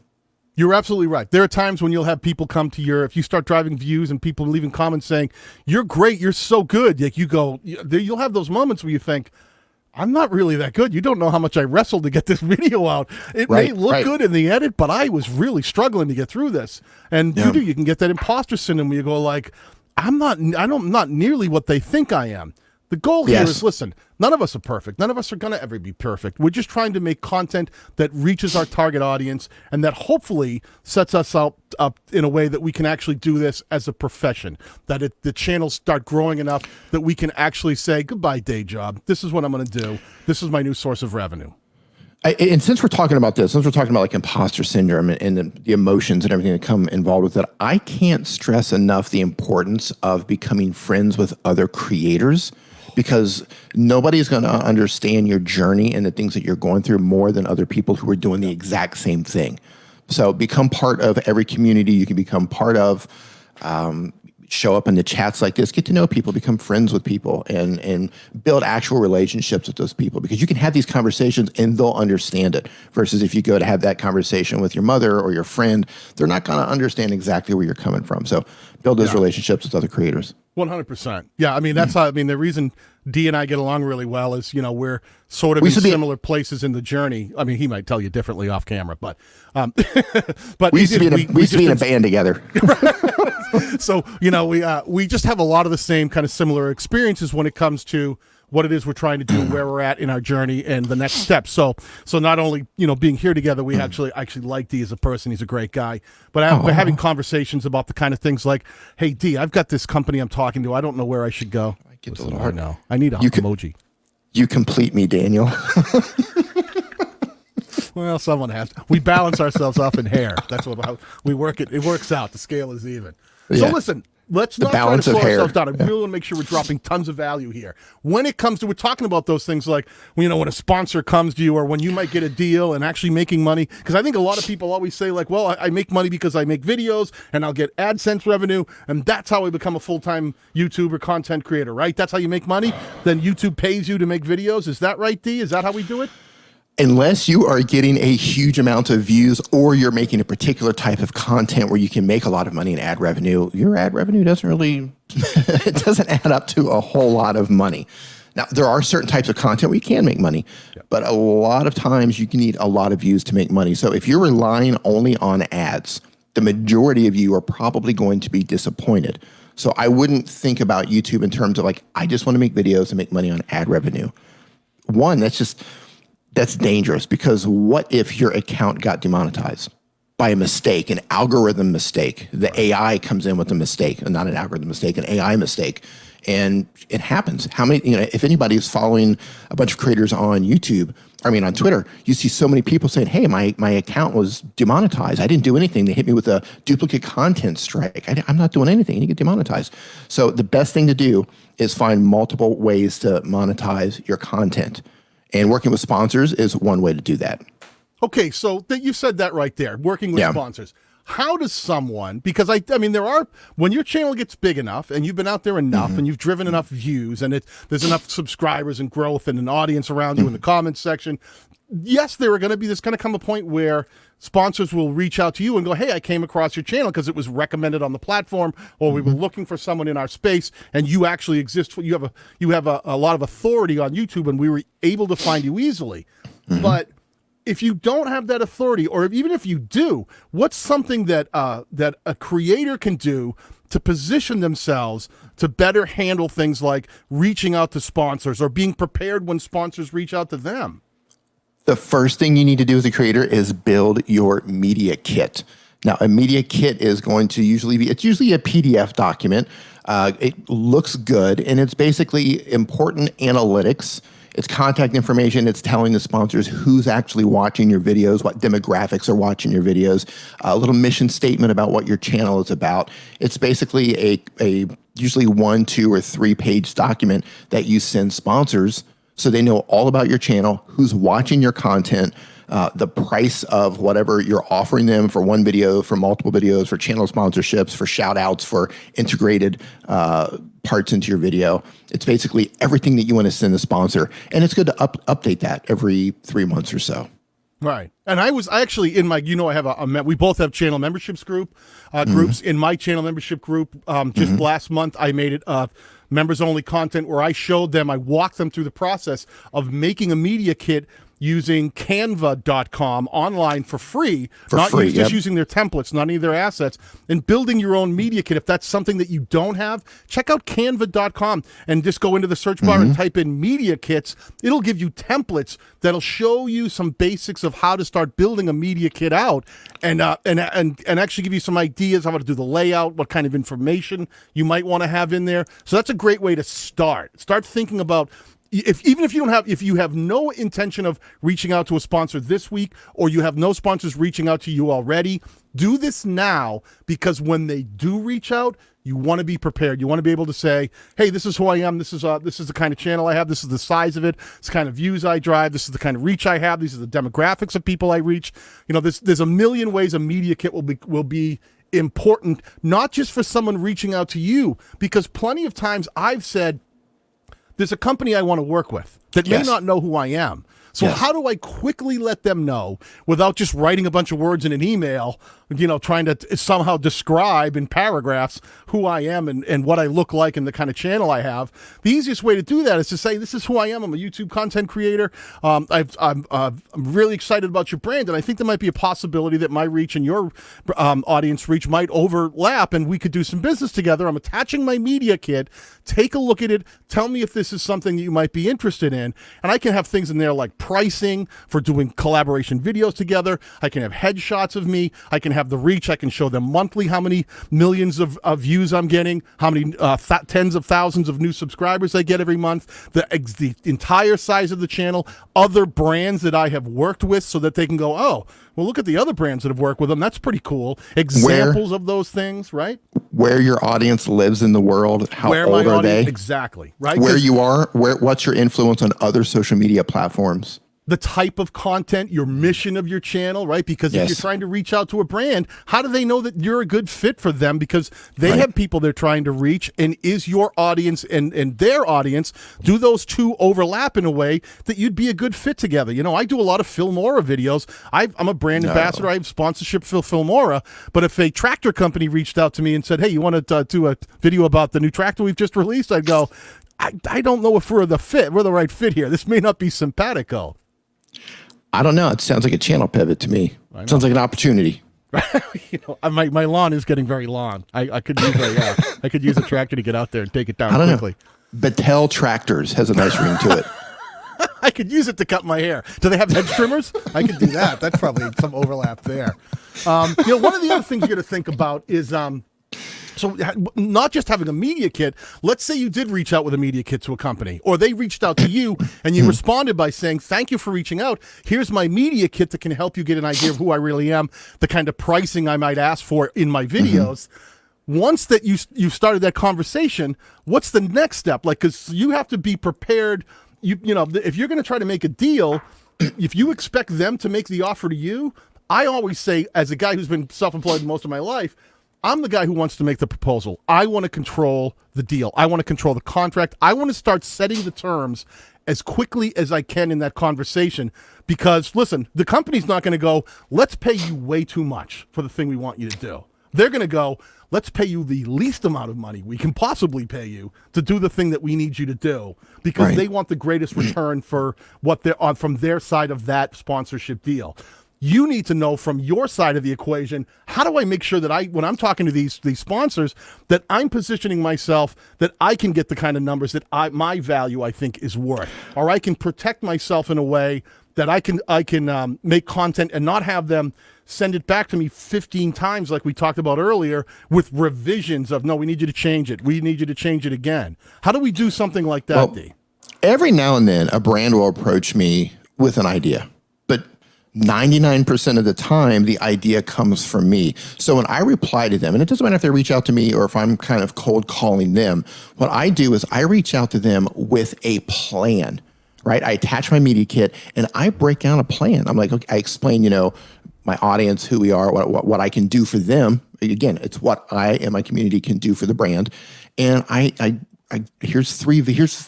You're absolutely right. There are times when you'll have people come to if you start driving views and people leaving comments saying, you're great, you're so good. Like, you go, you'll have those moments where you think, I'm not really that good. You don't know how much I wrestled to get this video out. It may look good in the edit, but I was really struggling to get through this. And you can get that imposter syndrome where you go, like, I'm not nearly what they think I am. The goal here is, listen, none of us are perfect. None of us are going to ever be perfect. We're just trying to make content that reaches our target audience and that hopefully sets us up in a way that we can actually do this as a profession, that the channels start growing enough that we can actually say, goodbye, day job. This is what I'm going to do. This is my new source of revenue. And since we're talking about this, since we're talking about like imposter syndrome and the emotions and everything that come involved with it, I can't stress enough the importance of becoming friends with other creators, because nobody's going to understand your journey and the things that you're going through more than other people who are doing the exact same thing. So become part of every community you can become part of. Show up in the chats like this, get to know people, become friends with people, and build actual relationships with those people, because you can have these conversations and they'll understand it. Versus if you go to have that conversation with your mother or your friend, they're not going to understand exactly where you're coming from. So build those relationships with other creators. 100%. Yeah, I mean that's how. I mean the reason Dee and I get along really well is we're sort of in similar places in the journey. I mean he might tell you differently off camera, but but we used to be in a band together. So we just have a lot of the same kind of similar experiences when it comes to what it is we're trying to do, where we're at in our journey, and the next step. So not only being here together, we actually like Dee as a person. He's a great guy. But we're having conversations about the kind of things like, hey Dee, I've got this company I'm talking to. I don't know where I should go. It's a little hard now. I need a emoji. You complete me, Daniel. Well, someone has to. We balance ourselves off in hair. That's how we work it. It works out. The scale is even. So listen. Let's not try to slow ourselves down. I really want to make sure we're dropping tons of value here. When it comes to, we're talking about those things like, when a sponsor comes to you or when you might get a deal and actually making money. Because I think a lot of people always say like, well, I make money because I make videos and I'll get AdSense revenue. And that's how I become a full-time YouTuber content creator, right? That's how you make money. Then YouTube pays you to make videos. Is that right, Dee? Is that how we do it? Unless you are getting a huge amount of views or you're making a particular type of content where you can make a lot of money in ad revenue, your ad revenue doesn't really, it doesn't add up to a whole lot of money. Now, there are certain types of content where you can make money, but a lot of times you can need a lot of views to make money. So if you're relying only on ads, the majority of you are probably going to be disappointed. So I wouldn't think about YouTube in terms of like, I just want to make videos and make money on ad revenue. One, that's dangerous because what if your account got demonetized by a mistake, an algorithm mistake? The AI comes in with a mistake, not an algorithm mistake, an AI mistake. And it happens. How many, if anybody is following a bunch of creators on on Twitter, you see so many people saying, hey, my account was demonetized. I didn't do anything. They hit me with a duplicate content strike. I'm not doing anything. You get demonetized. So the best thing to do is find multiple ways to monetize your content. And working with sponsors is one way to do that. Okay, so you said that right there, working with sponsors. How does someone, because when your channel gets big enough and you've been out there enough and you've driven enough views and there's enough subscribers and growth and an audience around you in the comments section, yes, there's going to come a point where sponsors will reach out to you and go, hey, I came across your channel because it was recommended on the platform, or we were looking for someone in our space and you actually exist. You have a lot of authority on YouTube and we were able to find you easily. But if you don't have that authority, or even if you do, what's something that a creator can do to position themselves to better handle things like reaching out to sponsors or being prepared when sponsors reach out to them? The first thing you need to do as a creator is build your media kit. Now, a media kit is going to usually a PDF document. It looks good, and it's basically important analytics. It's contact information. It's telling the sponsors who's actually watching your videos, what demographics are watching your videos, a little mission statement about what your channel is about. It's basically a usually 1, 2, or 3 page document that you send sponsors so they know all about your channel, who's watching your content, the price of whatever you're offering them for one video, for multiple videos, for channel sponsorships, for shout outs, for integrated parts into your video. It's basically everything that you want to send the sponsor. And it's good to update that every 3 months or so. Right. And I actually in my, I have we both have channel memberships groups. In my channel membership group, just last month, I made it members only content where I walked them through the process of making a media kit using canva.com online for free, just using their templates, not any of their assets, and building your own media kit. If that's something that you don't have, check out canva.com and just go into the search bar and type in media kits. It'll give you templates that'll show you some basics of how to start building a media kit out and actually give you some ideas how to do the layout, what kind of information you might want to have in there. So that's a great way to start. Start thinking about if you have no intention of reaching out to a sponsor this week, or you have no sponsors reaching out to you already, do this now, because when they do reach out, you want to be prepared. You want to be able to say, hey, this is who I am. This is the kind of channel I have. This is the size of it. This is the kind of views I drive. This is the kind of reach I have. These are the demographics of people I reach. There's a million ways a media kit will be important, not just for someone reaching out to you, because plenty of times I've said, there's a company I want to work with that may not know who I am. So how do I quickly let them know without just writing a bunch of words in an email, trying to somehow describe in paragraphs who I am and what I look like and the kind of channel I have? The easiest way to do that is to say, this is who I am. I'm a YouTube content creator. I'm really excited about your brand, and I think there might be a possibility that my reach and your audience reach might overlap, and we could do some business together. I'm attaching my media kit. Take a look at it. Tell me if this is something that you might be interested in. And I can have things in there like pricing for doing collaboration videos together. I can have headshots of me. I can have the reach. I can show them monthly how many millions of views I'm getting, how many tens of thousands of new subscribers I get every month, the entire size of the channel, other brands that I have worked with, so that they can go, oh, well, look at the other brands that have worked with them. That's pretty cool. Examples of those things, right? Where your audience lives in the world, how old are they? Exactly, right? Where you are, what's your influence on other social media platforms? The type of content, your mission of your channel, right? Because if you're trying to reach out to a brand, how do they know that you're a good fit for them? Because they have people they're trying to reach, and is your audience and their audience, do those two overlap in a way that you'd be a good fit together? I do a lot of Filmora videos. I'm a brand ambassador. I have sponsorship for Filmora. But if a tractor company reached out to me and said, hey, you want to do a video about the new tractor we've just released? I'd go, I don't know if we're the right fit here. This may not be simpatico. I don't know. It sounds like a channel pivot to me. Sounds like an opportunity. My lawn is getting very long. I could use a tractor to get out there and take it down quickly. Batal Tractors has a nice ring to it. I could use it to cut my hair. Do they have hedge trimmers? I could do that. That's probably some overlap there. One of the other things you got to think about is so not just having a media kit. Let's say you did reach out with a media kit to a company, or they reached out to you and you responded by saying, thank you for reaching out. Here's my media kit that can help you get an idea of who I really am, the kind of pricing I might ask for in my videos. Once that you've started that conversation, what's the next step? Like, because you have to be prepared. If you're going to try to make a deal, if you expect them to make the offer to you, I always say, as a guy who's been self-employed most of my life, I'm the guy who wants to make the proposal. I want to control the deal. I want to control the contract. I want to start setting the terms as quickly as I can in that conversation, because, listen, the company's not going to go, let's pay you way too much for the thing we want you to do. They're going to go, let's pay you the least amount of money we can possibly pay you to do the thing that we need you to do, because they want the greatest return for what they're on from their side of that sponsorship deal. You need to know from your side of the equation, how do I make sure that when I'm talking to these sponsors, that I'm positioning myself, that I can get the kind of numbers that my value, I think, is worth, or I can protect myself in a way that I can make content and not have them send it back to me 15 times like we talked about earlier, with revisions of, no, we need you to change it. We need you to change it again. How do we do something like that, Dee? Every now and then a brand will approach me with an idea, but 99% of the time, the idea comes from me. So when I reply to them, and it doesn't matter if they reach out to me or if I'm kind of cold calling them, what I do is I reach out to them with a plan, right? I attach my media kit and I break down a plan. I'm like, okay, I explain, my audience, who we are, what I can do for them. Again, it's what I and my community can do for the brand. And here's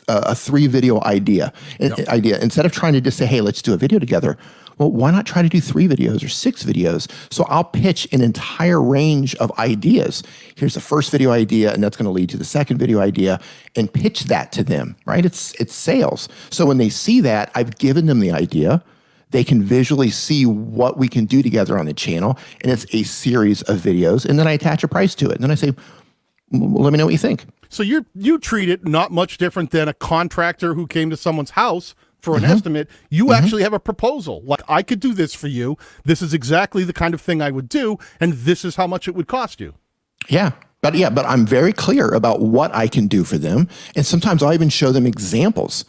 a 3 video idea. Instead of trying to just say, hey, let's do a video together. Well, why not try to do 3 videos or 6 videos? So I'll pitch an entire range of ideas. Here's the first video idea, and that's going to lead to the second video idea, and pitch that to them, right? It's sales. So when they see that, I've given them the idea. They can visually see what we can do together on the channel, and it's a series of videos. And then I attach a price to it. And then I say, well, let me know what you think. So you treat it not much different than a contractor who came to someone's house for an estimate. You actually have a proposal. Like, I could do this for you. This is exactly the kind of thing I would do, and this is how much it would cost you. Yeah. But I'm very clear about what I can do for them. And sometimes I'll even show them examples.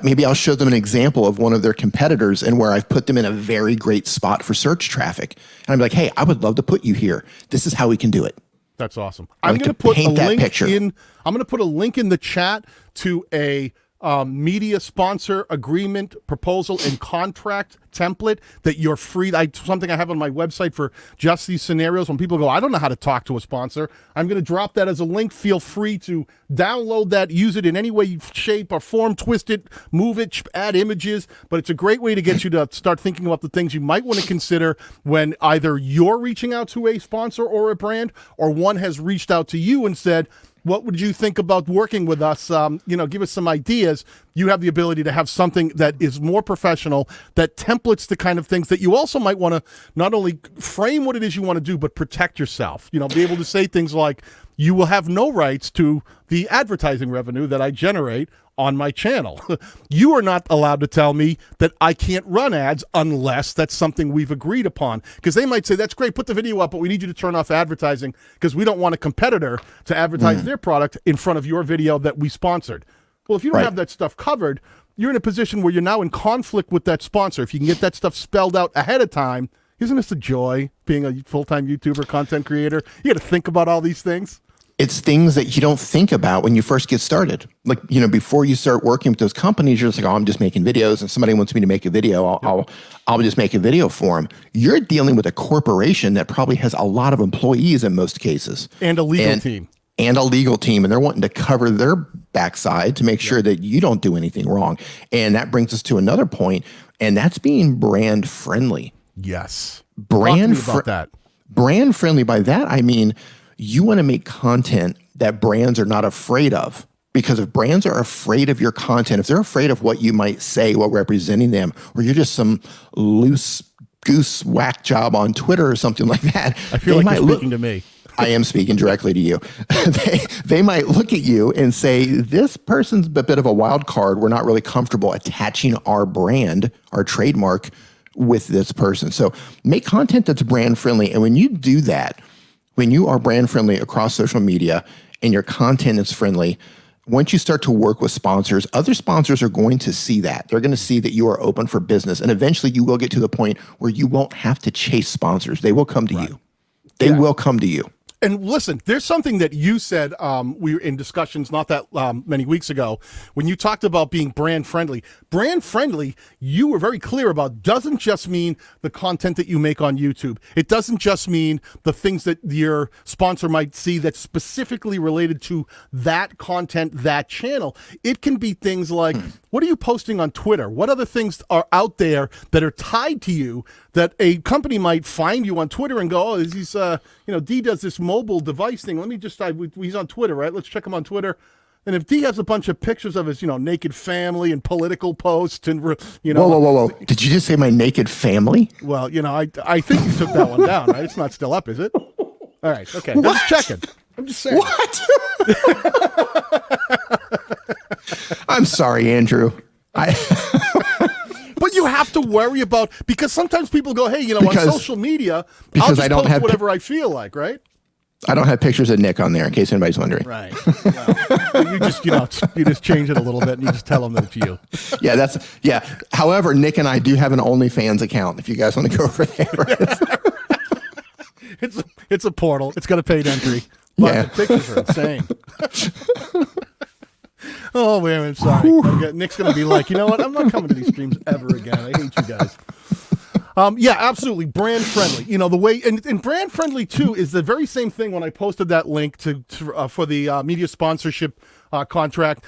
Maybe I'll show them an example of one of their competitors and where I've put them in a very great spot for search traffic. And I'm like, hey, I would love to put you here. This is how we can do it. That's awesome. I'm going to put a link in. I'm going to put a link in the chat to a media sponsor agreement, proposal, and contract template that you're free. Something I have on my website for just these scenarios when people go, I don't know how to talk to a sponsor. I'm going to drop that as a link. Feel free to download that, use it in any way, shape, or form, twist it, move it, add images. But it's a great way to get you to start thinking about the things you might want to consider when either you're reaching out to a sponsor or a brand, or one has reached out to you and said, what would you think about working with us? Give us some ideas. You have the ability to have something that is more professional, that templates the kind of things that you also might want to not only frame what it is you want to do, but protect yourself. Be able to say things like, you will have no rights to the advertising revenue that I generate on my channel. You are not allowed to tell me that I can't run ads unless that's something we've agreed upon. Because they might say, that's great, put the video up, but we need you to turn off advertising because we don't want a competitor to advertise their product in front of your video that we sponsored. Well, if you don't have that stuff covered, you're in a position where you're now in conflict with that sponsor. If you can get that stuff spelled out ahead of time, isn't this a joy, being a full-time YouTuber content creator? You got to think about all these things. It's things that you don't think about when you first get started. Like, before you start working with those companies, you're just like, oh, I'm just making videos, and somebody wants me to make a video. I'll just make a video for them. You're dealing with a corporation that probably has a lot of employees in most cases. And a legal team. And a legal team. And they're wanting to cover their backside to make sure that you don't do anything wrong. And that brings us to another point, and that's being brand friendly. Yes. Brand Talk to me about that. Brand friendly, by that, I mean, you want to make content that brands are not afraid of. Because if brands are afraid of your content, if they're afraid of what you might say while representing them, or you're just some loose goose whack job on Twitter or something like that. I feel like you're speaking to me. I am speaking directly to you. They might look at you and say, this person's a bit of a wild card. We're not really comfortable attaching our brand, our trademark, with this person. So make content that's brand friendly. And when you do that, when you are brand friendly across social media and your content is friendly, once you start to work with sponsors, other sponsors are going to see that. They're going to see that you are open for business. And eventually you will get to the point where you won't have to chase sponsors. They will come to you. They will come to you. And listen, there's something that you said, we were in discussions not that many weeks ago, when you talked about being brand friendly. Brand friendly, you were very clear about, doesn't just mean the content that you make on YouTube. It doesn't just mean the things that your sponsor might see that's specifically related to that content, that channel. It can be things like, what are you posting on Twitter? What other things are out there that are tied to you that a company might find you on Twitter and go, oh, he's, Dee does this mobile device thing. Let me just, he's on Twitter, right? Let's check him on Twitter. And if Dee has a bunch of pictures of his, naked family and political posts and, Whoa. Did you just say my naked family? Well, I think you took that one down, right? It's not still up, is it? All right. Okay. I'm just checking. I'm just saying. What? I'm sorry, Andrew. But you have to worry about, because sometimes people go, hey, on social media, because I'll just post whatever I feel like, right? I don't have pictures of Nick on there, in case anybody's wondering. Right. Well, you just change it a little bit and you just tell them that it's you. Yeah. However, Nick and I do have an OnlyFans account, if you guys want to go over there. It's a portal. It's got a paid entry. But the pictures are insane. Oh, man, I'm sorry. Nick's going to be like, you know what? I'm not coming to these streams ever again. I hate you guys. Yeah, absolutely. Brand friendly. The way, and brand friendly too is the very same thing when I posted that link for the media sponsorship contract,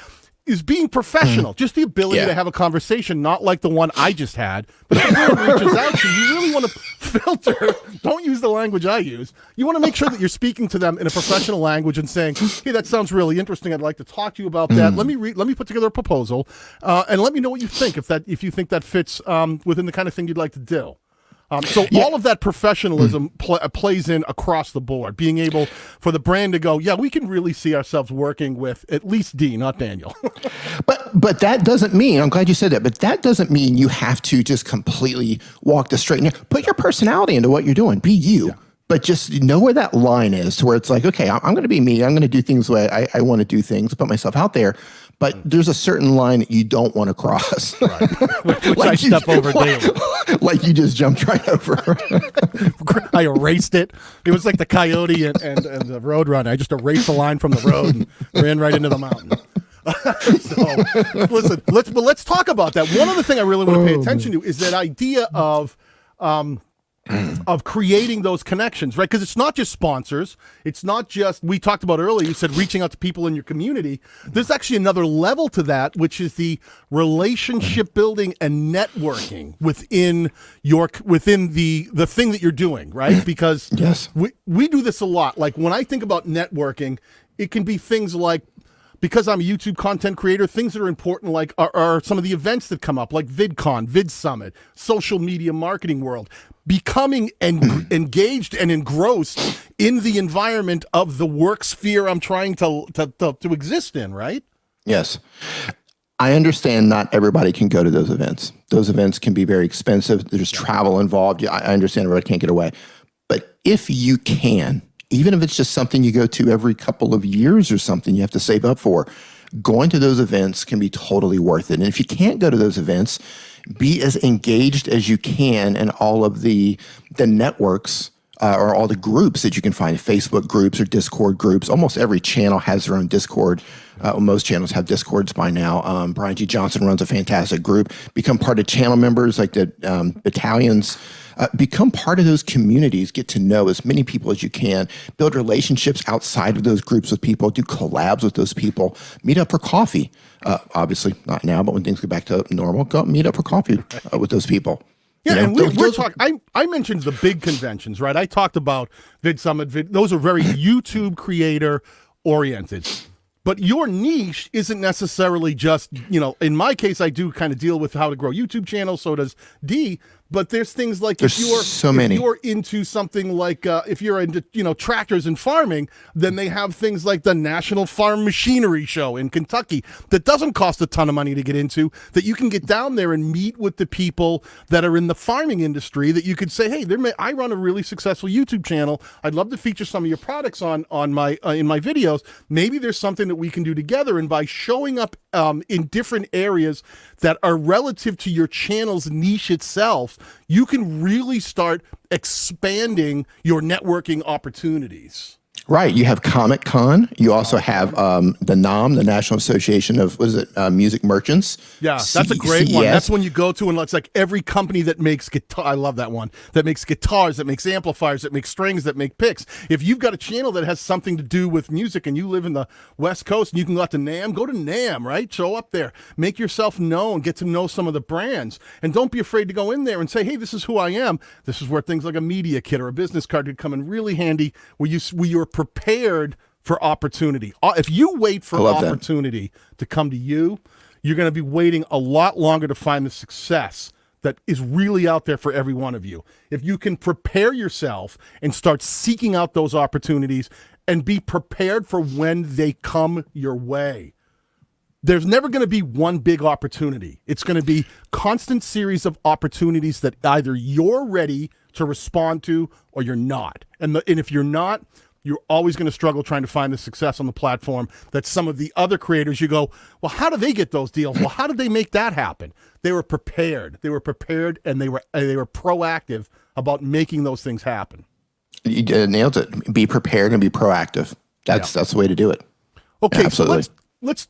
is being professional. Just the ability to have a conversation, not like the one I just had. But if a brand reaches out to you, you really want to filter. Don't use the language I use. You want to make sure that you're speaking to them in a professional language and saying, hey, that sounds really interesting. I'd like to talk to you about that. Let me put together a proposal and let me know what you think, if you think that fits within the kind of thing you'd like to do. All of that professionalism plays in across the board, being able for the brand to go, yeah, we can really see ourselves working with at least Dee, not Daniel. But that doesn't mean, I'm glad you said that, but that doesn't mean you have to just completely walk the straight and narrow. Put your personality into what you're doing. Be you. Yeah. But just know where that line is to where it's like, okay, I'm going to be me. I'm going to do things the way I want to do things, put myself out there. But there's a certain line that you don't want to cross. Right. Which I step over daily. Like you just jumped right over. I erased it. It was like the Coyote and the Roadrunner. I just erased the line from the road and ran right into the mountain. So listen, let's talk about that. One other thing I really want to pay attention to is that idea of creating those connections, right? Because it's not just sponsors. It's not just, we talked about earlier, you said reaching out to people in your community. There's actually another level to that, which is the relationship building and networking within the thing that you're doing, right? Because yes, we do this a lot. Like when I think about networking, it can be things like, because I'm a YouTube content creator, things that are important like are some of the events that come up, like VidCon, VidSummit, social media marketing world, becoming engaged and engrossed in the environment of the work sphere I'm trying to exist in, right? Yes. I understand not everybody can go to those events. Those events can be very expensive. There's travel involved. Yeah, I understand everybody can't get away. But if you can, even if it's just something you go to every couple of years or something you have to save up for, going to those events can be totally worth it. And if you can't go to those events, be as engaged as you can in all of the networks or all the groups that you can find, Facebook groups or Discord groups. Almost every channel has their own Discord. Most channels have Discords by now. Brian G. Johnson runs a fantastic group. Become part of channel members like the battalions. Become part of those communities, get to know as many people as you can, build relationships outside of those groups with people, do collabs with those people, meet up for coffee. Obviously not now, but when things get back to normal, go meet up for coffee with those people. Yeah, and we're talking, I mentioned the big conventions, right? I talked about VidSummit, those are very YouTube creator oriented. But your niche isn't necessarily just, in my case, I do kind of deal with how to grow YouTube channels, so does Dee. But there's things like if you're into something like if you're into tractors and farming, then they have things like the National Farm Machinery Show in Kentucky that doesn't cost a ton of money to get into, that you can get down there and meet with the people that are in the farming industry, that you could say, hey, I run a really successful YouTube channel. I'd love to feature some of your products on my in my videos. Maybe there's something that we can do together. And by showing up in different areas that are relative to your channel's niche itself, you can really start expanding your networking opportunities. Right. You have Comic Con. You also have the NAM, the National Association of, Music Merchants. Yeah, that's a great one. That's when you go to, and it's like every company that makes guitar. I love that one. That makes guitars, that makes amplifiers, that makes strings, that make picks. If you've got a channel that has something to do with music and you live in the West Coast and you can go out to NAM, go to NAM, right? Show up there. Make yourself known. Get to know some of the brands. And don't be afraid to go in there and say, hey, this is who I am. This is where things like a media kit or a business card could come in really handy, where you're prepared for opportunity. If you wait for opportunity to come to you, you're going to be waiting a lot longer to find the success that is really out there for every one of you. If you can prepare yourself and start seeking out those opportunities and be prepared for when they come your way, there's never going to be one big opportunity. It's going to be constant series of opportunities that either you're ready to respond to or you're not. And if you're not, you're always going to struggle trying to find the success on the platform that some of the other creators, you go, well, how do they get those deals? Well, how did they make that happen? They were prepared. They were prepared, and they were proactive about making those things happen. You nailed it. Be prepared and be proactive. That's the way to do it. Okay, absolutely. So let's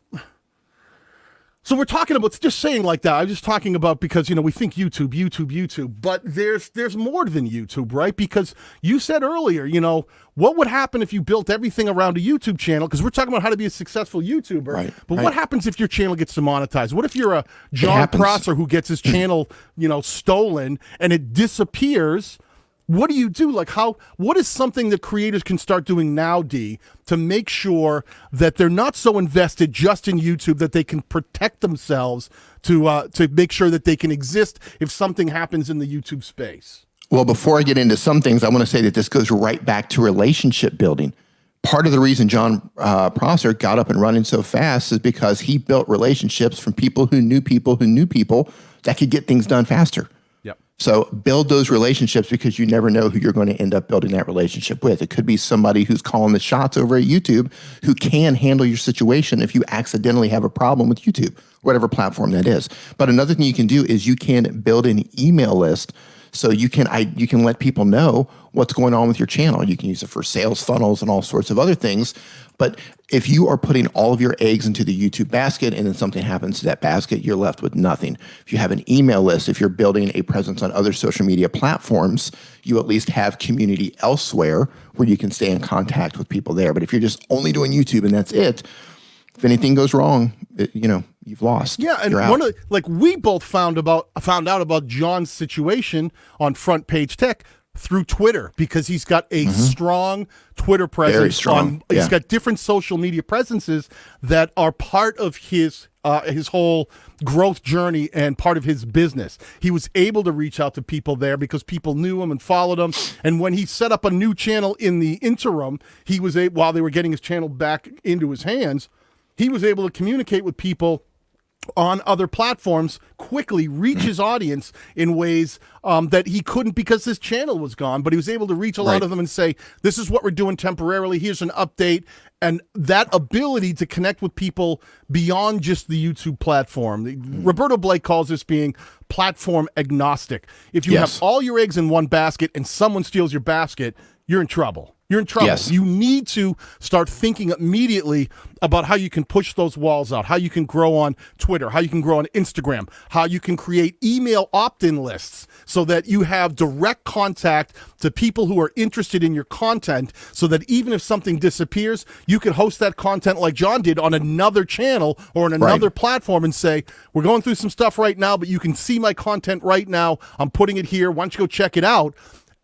So we're talking about just saying like that. I'm just talking about because, we think YouTube, but there's more than YouTube, right? Because you said earlier, what would happen if you built everything around a YouTube channel? Because we're talking about how to be a successful YouTuber. Right, but what happens if your channel gets demonetized? What if you're a John Prosser who gets his channel, stolen and it disappears? What do you do? What is something that creators can start doing now, Dee, to make sure that they're not so invested just in YouTube that they can protect themselves to make sure that they can exist if something happens in the YouTube space? Well, before I get into some things, I want to say that this goes right back to relationship building. Part of the reason John Prosser got up and running so fast is because he built relationships from people who knew people that could get things done faster. So build those relationships, because you never know who you're going to end up building that relationship with. It could be somebody who's calling the shots over at YouTube who can handle your situation if you accidentally have a problem with YouTube, whatever platform that is. But another thing you can do is you can build an email list. So you can let people know what's going on with your channel. You can use it for sales funnels and all sorts of other things. But if you are putting all of your eggs into the YouTube basket and then something happens to that basket, you're left with nothing. If you have an email list, if you're building a presence on other social media platforms, you at least have community elsewhere where you can stay in contact with people there. But if you're just only doing YouTube and that's it, if anything goes wrong, you've lost. Yeah, and we both found out about John's situation on Front Page Tech through Twitter, because he's got a strong Twitter presence. Very strong. He's got different social media presences that are part of his whole growth journey and part of his business. He was able to reach out to people there because people knew him and followed him. And when he set up a new channel in the interim, he was while they were getting his channel back into his hands, he was able to communicate with people on other platforms, quickly reach his audience in ways that he couldn't because his channel was gone. But he was able to reach a lot of them and say, this is what we're doing temporarily. Here's an update. And that ability to connect with people beyond just the YouTube platform. Roberto Blake calls this being platform agnostic. If you have all your eggs in one basket and someone steals your basket, you're in trouble. You're in trouble. Yes. You need to start thinking immediately about how you can push those walls out, how you can grow on Twitter, how you can grow on Instagram, how you can create email opt-in lists so that you have direct contact to people who are interested in your content, so that even if something disappears, you can host that content like John did on another channel or on another platform and say, we're going through some stuff right now, but you can see my content right now. I'm putting it here. Why don't you go check it out?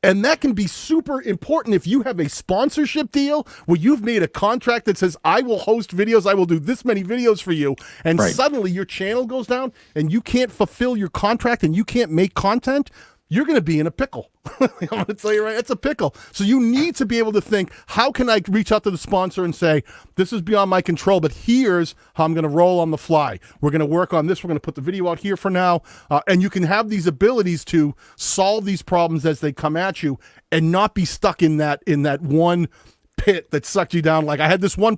And that can be super important if you have a sponsorship deal where you've made a contract that says, I will host videos, I will do this many videos for you, and suddenly your channel goes down and you can't fulfill your contract and you can't make content. You're going to be in a pickle. I'm going to tell you right, it's a pickle. So you need to be able to think, how can I reach out to the sponsor and say, this is beyond my control, but here's how I'm going to roll on the fly. We're going to work on this. We're going to put the video out here for now. And you can have these abilities to solve these problems as they come at you and not be stuck in that one pit that sucked you down. Like I had this one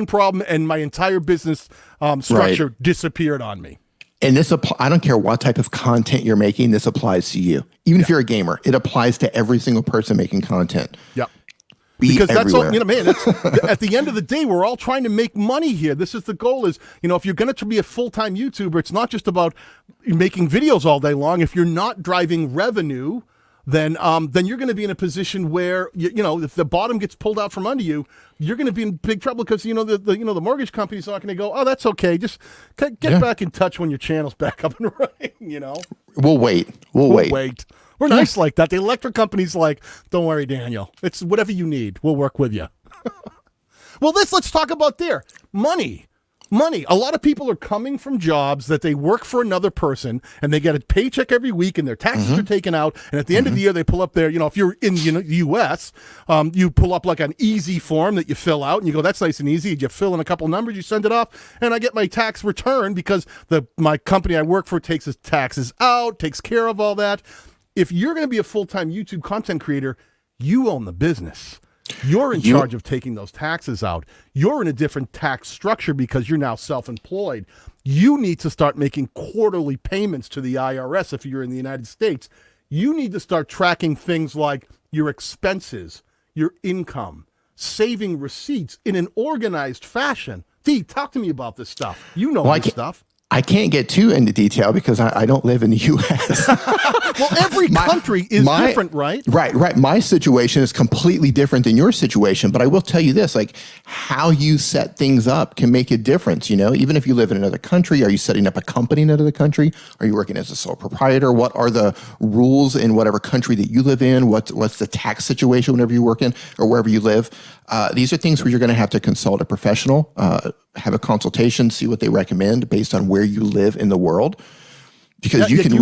problem and my entire business structure disappeared on me. And I don't care what type of content you're making, this applies to you. Even if you're a gamer, it applies to every single person making content. Yep. Because that's all, at the end of the day, we're all trying to make money here. This is the goal is, if you're going to be a full-time YouTuber, it's not just about making videos all day long. If you're not driving revenue, then you're going to be in a position where, if the bottom gets pulled out from under you, you're going to be in big trouble because, the mortgage company's not going to go, oh, that's okay. Just get back in touch when your channel's back up and running, We'll wait. We'll wait. We're nice like that. The electric company's like, don't worry, Daniel. It's whatever you need. We'll work with you. Well, let's talk about money. Money. A lot of people are coming from jobs that they work for another person and they get a paycheck every week and their taxes are taken out. And at the end of the year, they pull up their, if you're in the U.S., you pull up like an easy form that you fill out and you go, that's nice and easy. You fill in a couple numbers, you send it off, and I get my tax return because my company I work for takes his taxes out, takes care of all that. If you're going to be a full-time YouTube content creator, you own the business. You're in charge of taking those taxes out. You're in a different tax structure because you're now self-employed. You need to start making quarterly payments to the IRS if you're in the United States. You need to start tracking things like your expenses, your income, saving receipts in an organized fashion. Dee, talk to me about this stuff. You know this stuff. I can't get too into detail because I don't live in the U.S. Well, every country is different, right? Right. My situation is completely different than your situation, but I will tell you this, like how you set things up can make a difference, Even if you live in another country, are you setting up a company in another country? Are you working as a sole proprietor? What are the rules in whatever country that you live in? What's the tax situation whenever you work in or wherever you live? These are things where you're going to have to consult a professional, have a consultation, see what they recommend based on where you live in the world, because you can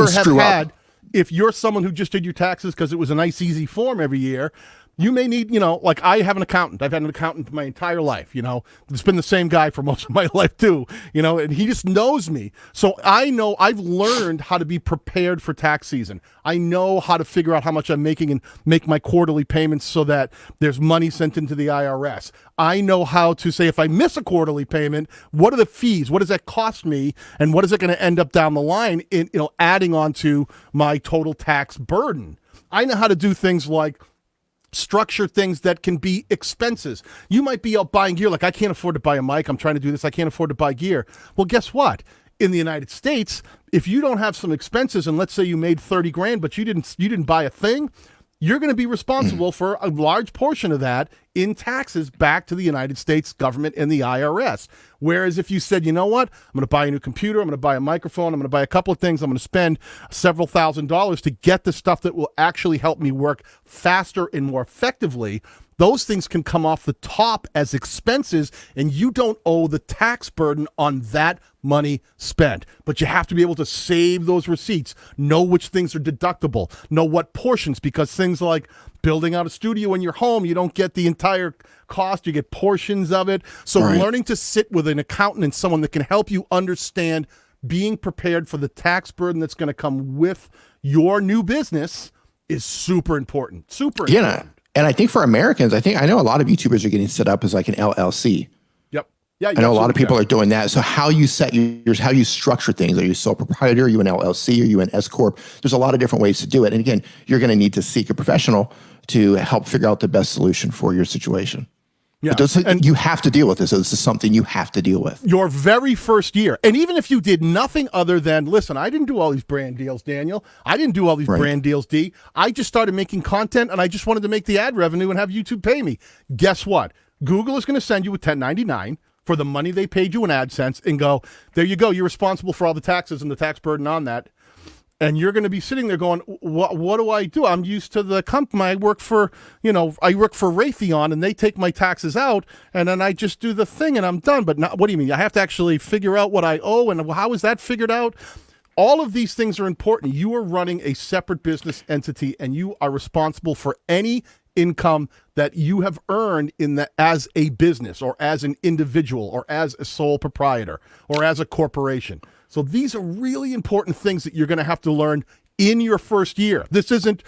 screw up. If you're someone who just did your taxes because it was a nice, easy form every year, You may need, like I have an accountant. I've had an accountant my entire life, It's been the same guy for most of my life too, and he just knows me. So I know I've learned how to be prepared for tax season. I know how to figure out how much I'm making and make my quarterly payments so that there's money sent into the IRS. I know how to say if I miss a quarterly payment, what are the fees? What does that cost me? And what is it going to end up down the line in, adding on to my total tax burden? I know how to do things like structure things that can be expenses. You might be out buying gear, like I can't afford to buy a mic. I'm trying to do this. I can't afford to buy gear. Well, guess what? In the United States, if you don't have some expenses, and let's say you made 30 grand, but you didn't buy a thing, you're going to be responsible for a large portion of that in taxes back to the United States government and the IRS. Whereas if you said, you know what, I'm going to buy a new computer, I'm going to buy a microphone, I'm going to buy a couple of things, I'm going to spend several $1,000s to get the stuff that will actually help me work faster and more effectively, those things can come off the top as expenses, and you don't owe the tax burden on that money spent. But you have to be able to save those receipts, know which things are deductible, know what portions, because things like building out a studio in your home, you don't get the entire cost, you get portions of it. So learning to sit with an accountant and someone that can help you understand being prepared for the tax burden that's going to come with your new business is super important. Super important. Yeah. And I think for Americans, I know a lot of YouTubers are getting set up as like an LLC. Yep. Yeah. I know a lot of people are doing that. So how you set how you structure things? Are you sole proprietor? Are you an LLC? Are you an S corp? There's a lot of different ways to do it. And again, you're going to need to seek a professional to help figure out the best solution for your situation. Yeah. And you have to deal with this. So this is something you have to deal with. Your very first year. And even if you did nothing other than, listen, I didn't do all these brand deals, Daniel. I didn't do all these brand deals, Dee. I just started making content and I just wanted to make the ad revenue and have YouTube pay me. Guess what? Google is going to send you a 1099 for the money they paid you in AdSense and go, there you go. You're responsible for all the taxes and the tax burden on that. And you're going to be sitting there going, what do I do? I'm used to the company. I work for Raytheon and they take my taxes out and then I just do the thing and I'm done. But not, what do you mean? I have to actually figure out what I owe and how is that figured out? All of these things are important. You are running a separate business entity and you are responsible for any income that you have earned as a business or as an individual or as a sole proprietor or as a corporation. So these are really important things that you're going to have to learn in your first year. This isn't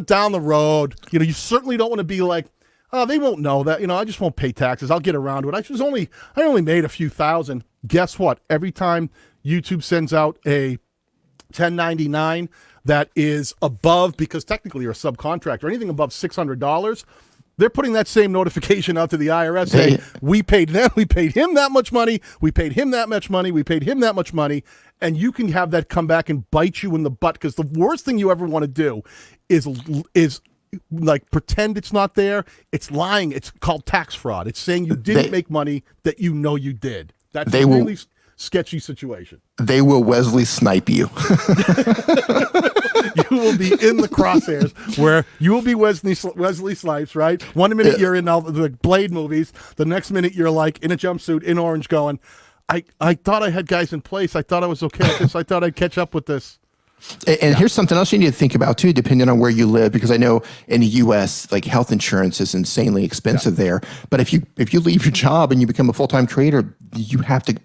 down the road. You certainly don't want to be like, oh, they won't know that. I just won't pay taxes. I'll get around to it. I only made a few thousand. Guess what? Every time YouTube sends out a 1099 that is above, because technically you're a subcontractor, anything above $600, they're putting that same notification out to the IRS saying, we paid them, we paid him that much money, we paid him that much money, we paid him that much money, and you can have that come back and bite you in the butt, because the worst thing you ever want to do is like pretend it's not there. It's lying. It's called tax fraud. It's saying you didn't make money that you know you did. That's a really sketchy situation. They will Wesley snipe you. You will be in the crosshairs where you will be Wesley Snipes, right? 1 minute you're in all the Blade movies. The next minute you're like in a jumpsuit in orange going, I thought I had guys in place. I thought I was okay with this. I thought I'd catch up with this. And here's something else you need to think about too, depending on where you live, because I know in the U.S., like health insurance is insanely expensive there. But if you leave your job and you become a full-time creator, you have to.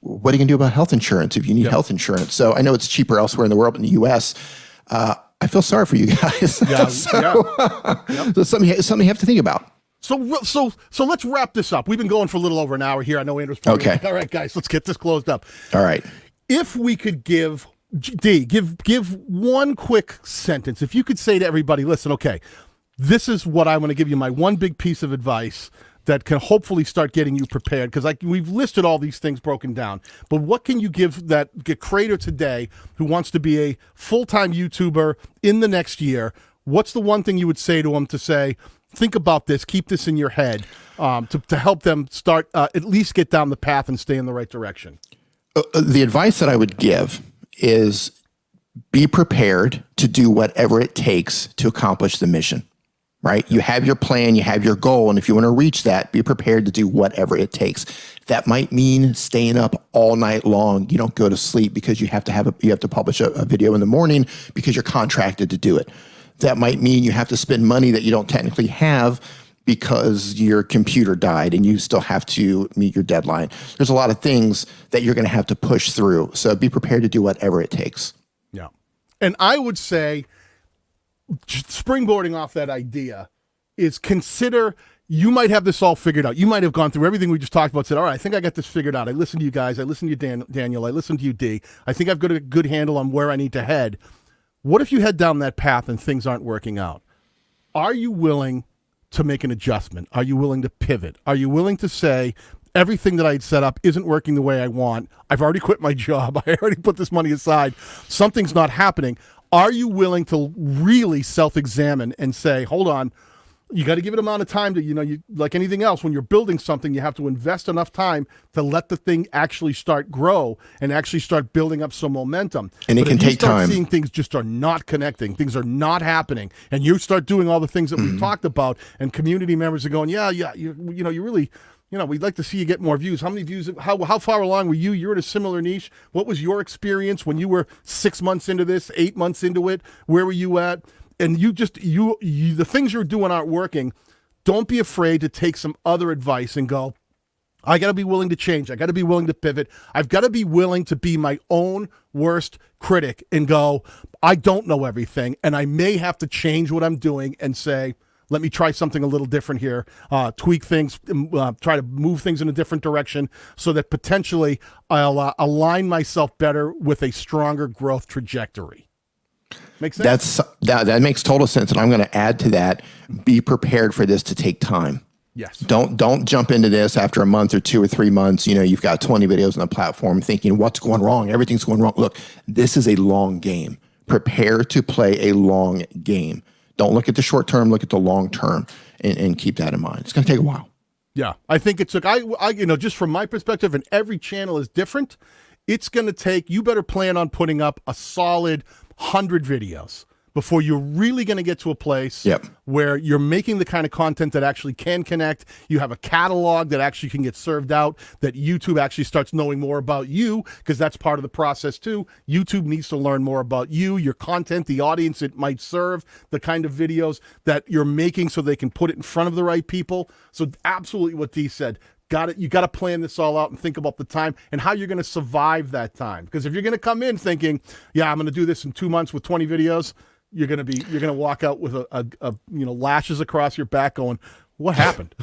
What are you going to do about health insurance if you need health insurance? So I know it's cheaper elsewhere in the world, but in the U.S., I feel sorry for you guys. So something you have to think about. So let's wrap this up. We've been going for a little over an hour here. I know Andrew's probably like, all right, guys, let's get this closed up. All right. If we could give one quick sentence. If you could say to everybody, listen, okay, this is what I want to give you, my one big piece of advice that can hopefully start getting you prepared, because we've listed all these things broken down. But what can you give that creator today who wants to be a full-time YouTuber in the next year? What's the one thing you would say to them to say, think about this, keep this in your head, to help them start at least get down the path and stay in the right direction? The advice that I would give is be prepared to do whatever it takes to accomplish the mission. Right? You have your plan, you have your goal, and if you want to reach that, be prepared to do whatever it takes. That might mean staying up all night long. You don't go to sleep because you have to publish a video in the morning because you're contracted to do it. That might mean you have to spend money that you don't technically have because your computer died and you still have to meet your deadline. There's a lot of things that you're going to have to push through. So be prepared to do whatever it takes. Yeah. And I would say, springboarding off that idea, is consider you might have this all figured out. You might have gone through everything we just talked about, said, all right, I think I got this figured out. I listened to you guys. I listened to you, Daniel. I listened to you, Dee. I think I've got a good handle on where I need to head. What if you head down that path and things aren't working out? Are you willing to make an adjustment? Are you willing to pivot? Are you willing to say, everything that I had set up isn't working the way I want. I've already quit my job. I already put this money aside. Something's not happening. Are you willing to really self-examine and say, hold on, you got to give it amount of time to, you like anything else, when you're building something, you have to invest enough time to let the thing actually start grow and actually start building up some momentum. And it can take time. Seeing things just are not connecting, things are not happening, and you start doing all the things that we've talked about, and community members are going, you really, we'd like to see you get more views. How many views, how far along were you? You're in a similar niche. What was your experience when you were 6 months into this, 8 months into it? Where were you at? And the things you're doing aren't working. Don't be afraid to take some other advice and go, I got to be willing to change. I got to be willing to pivot. I've got to be willing to be my own worst critic and go, I don't know everything, and I may have to change what I'm doing and say, let me try something a little different here, tweak things, try to move things in a different direction so that potentially I'll align myself better with a stronger growth trajectory. Make sense? That makes total sense. And I'm going to add to that, be prepared for this to take time. Yes. Don't jump into this after a month or 2 or 3 months. You've got 20 videos on the platform thinking, what's going wrong? Everything's going wrong. Look, this is a long game. Prepare to play a long game. Don't look at the short term, look at the long term, and keep that in mind. It's going to take a while. Yeah, I think it took, just from my perspective, and every channel is different, it's going to take, you better plan on putting up a solid 100 videos before you're really going to get to a place where you're making the kind of content that actually can connect. You have a catalog that actually can get served out, that YouTube actually starts knowing more about you, because that's part of the process too. YouTube needs to learn more about you, your content, the audience it might serve, the kind of videos that you're making so they can put it in front of the right people. So absolutely what Dee said. You got to plan this all out and think about the time and how you're going to survive that time. Because if you're going to come in thinking, I'm going to do this in 2 months with 20 videos, you're going to walk out with a lashes across your back going, what happened?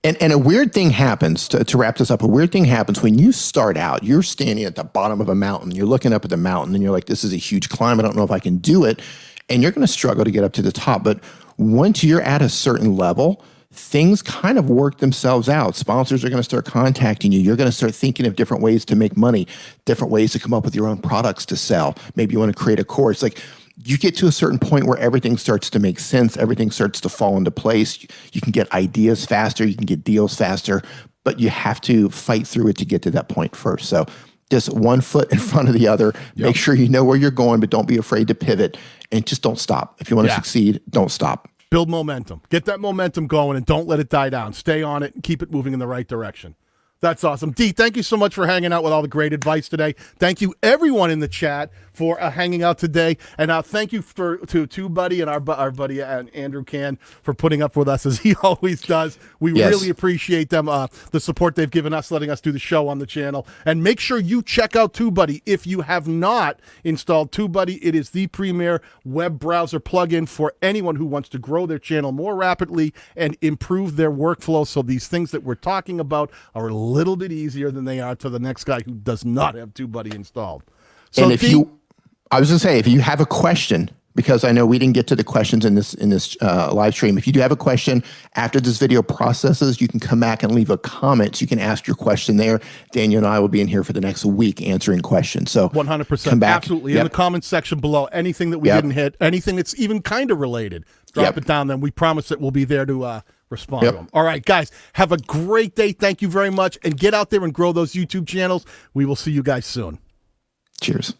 and a weird thing happens to wrap this up. A weird thing happens when you start out. You're standing at the bottom of a mountain. You're looking up at the mountain and you're like, this is a huge climb. I don't know if I can do it. And you're going to struggle to get up to the top. But once you're at a certain level, things kind of work themselves out. Sponsors are going to start contacting you. You're going to start thinking of different ways to make money, different ways to come up with your own products to sell. Maybe you want to create a course. Like, you get to a certain point where everything starts to make sense. Everything starts to fall into place. You can get ideas faster. You can get deals faster, but you have to fight through it to get to that point first. So just one foot in front of the other. Make sure you know where you're going, but don't be afraid to pivot, and just don't stop. If you want to succeed, don't stop. Build momentum. Get that momentum going and don't let it die down. Stay on it and keep it moving in the right direction. That's awesome. Dee, thank you so much for hanging out with all the great advice today. Thank you, everyone in the chat, for hanging out today. And thank you to TubeBuddy and our buddy Andrew Can for putting up with us as he always does. We really appreciate them, the support they've given us, letting us do the show on the channel. And make sure you check out TubeBuddy. If you have not installed TubeBuddy, it is the premier web browser plugin for anyone who wants to grow their channel more rapidly and improve their workflow. So these things that we're talking about are a little bit easier than they are to the next guy who does not have TubeBuddy installed. So and I was going to say, if you have a question, because I know we didn't get to the questions in this live stream. If you do have a question after this video processes, you can come back and leave a comment. You can ask your question there. Daniel and I will be in here for the next week answering questions. So 100%, come back. Absolutely. In the comments section below, anything that we didn't hit, anything that's even kind of related, drop it down. Then we promise that we'll be there to respond to them. All right, guys, have a great day. Thank you very much, and get out there and grow those YouTube channels. We will see you guys soon. Cheers.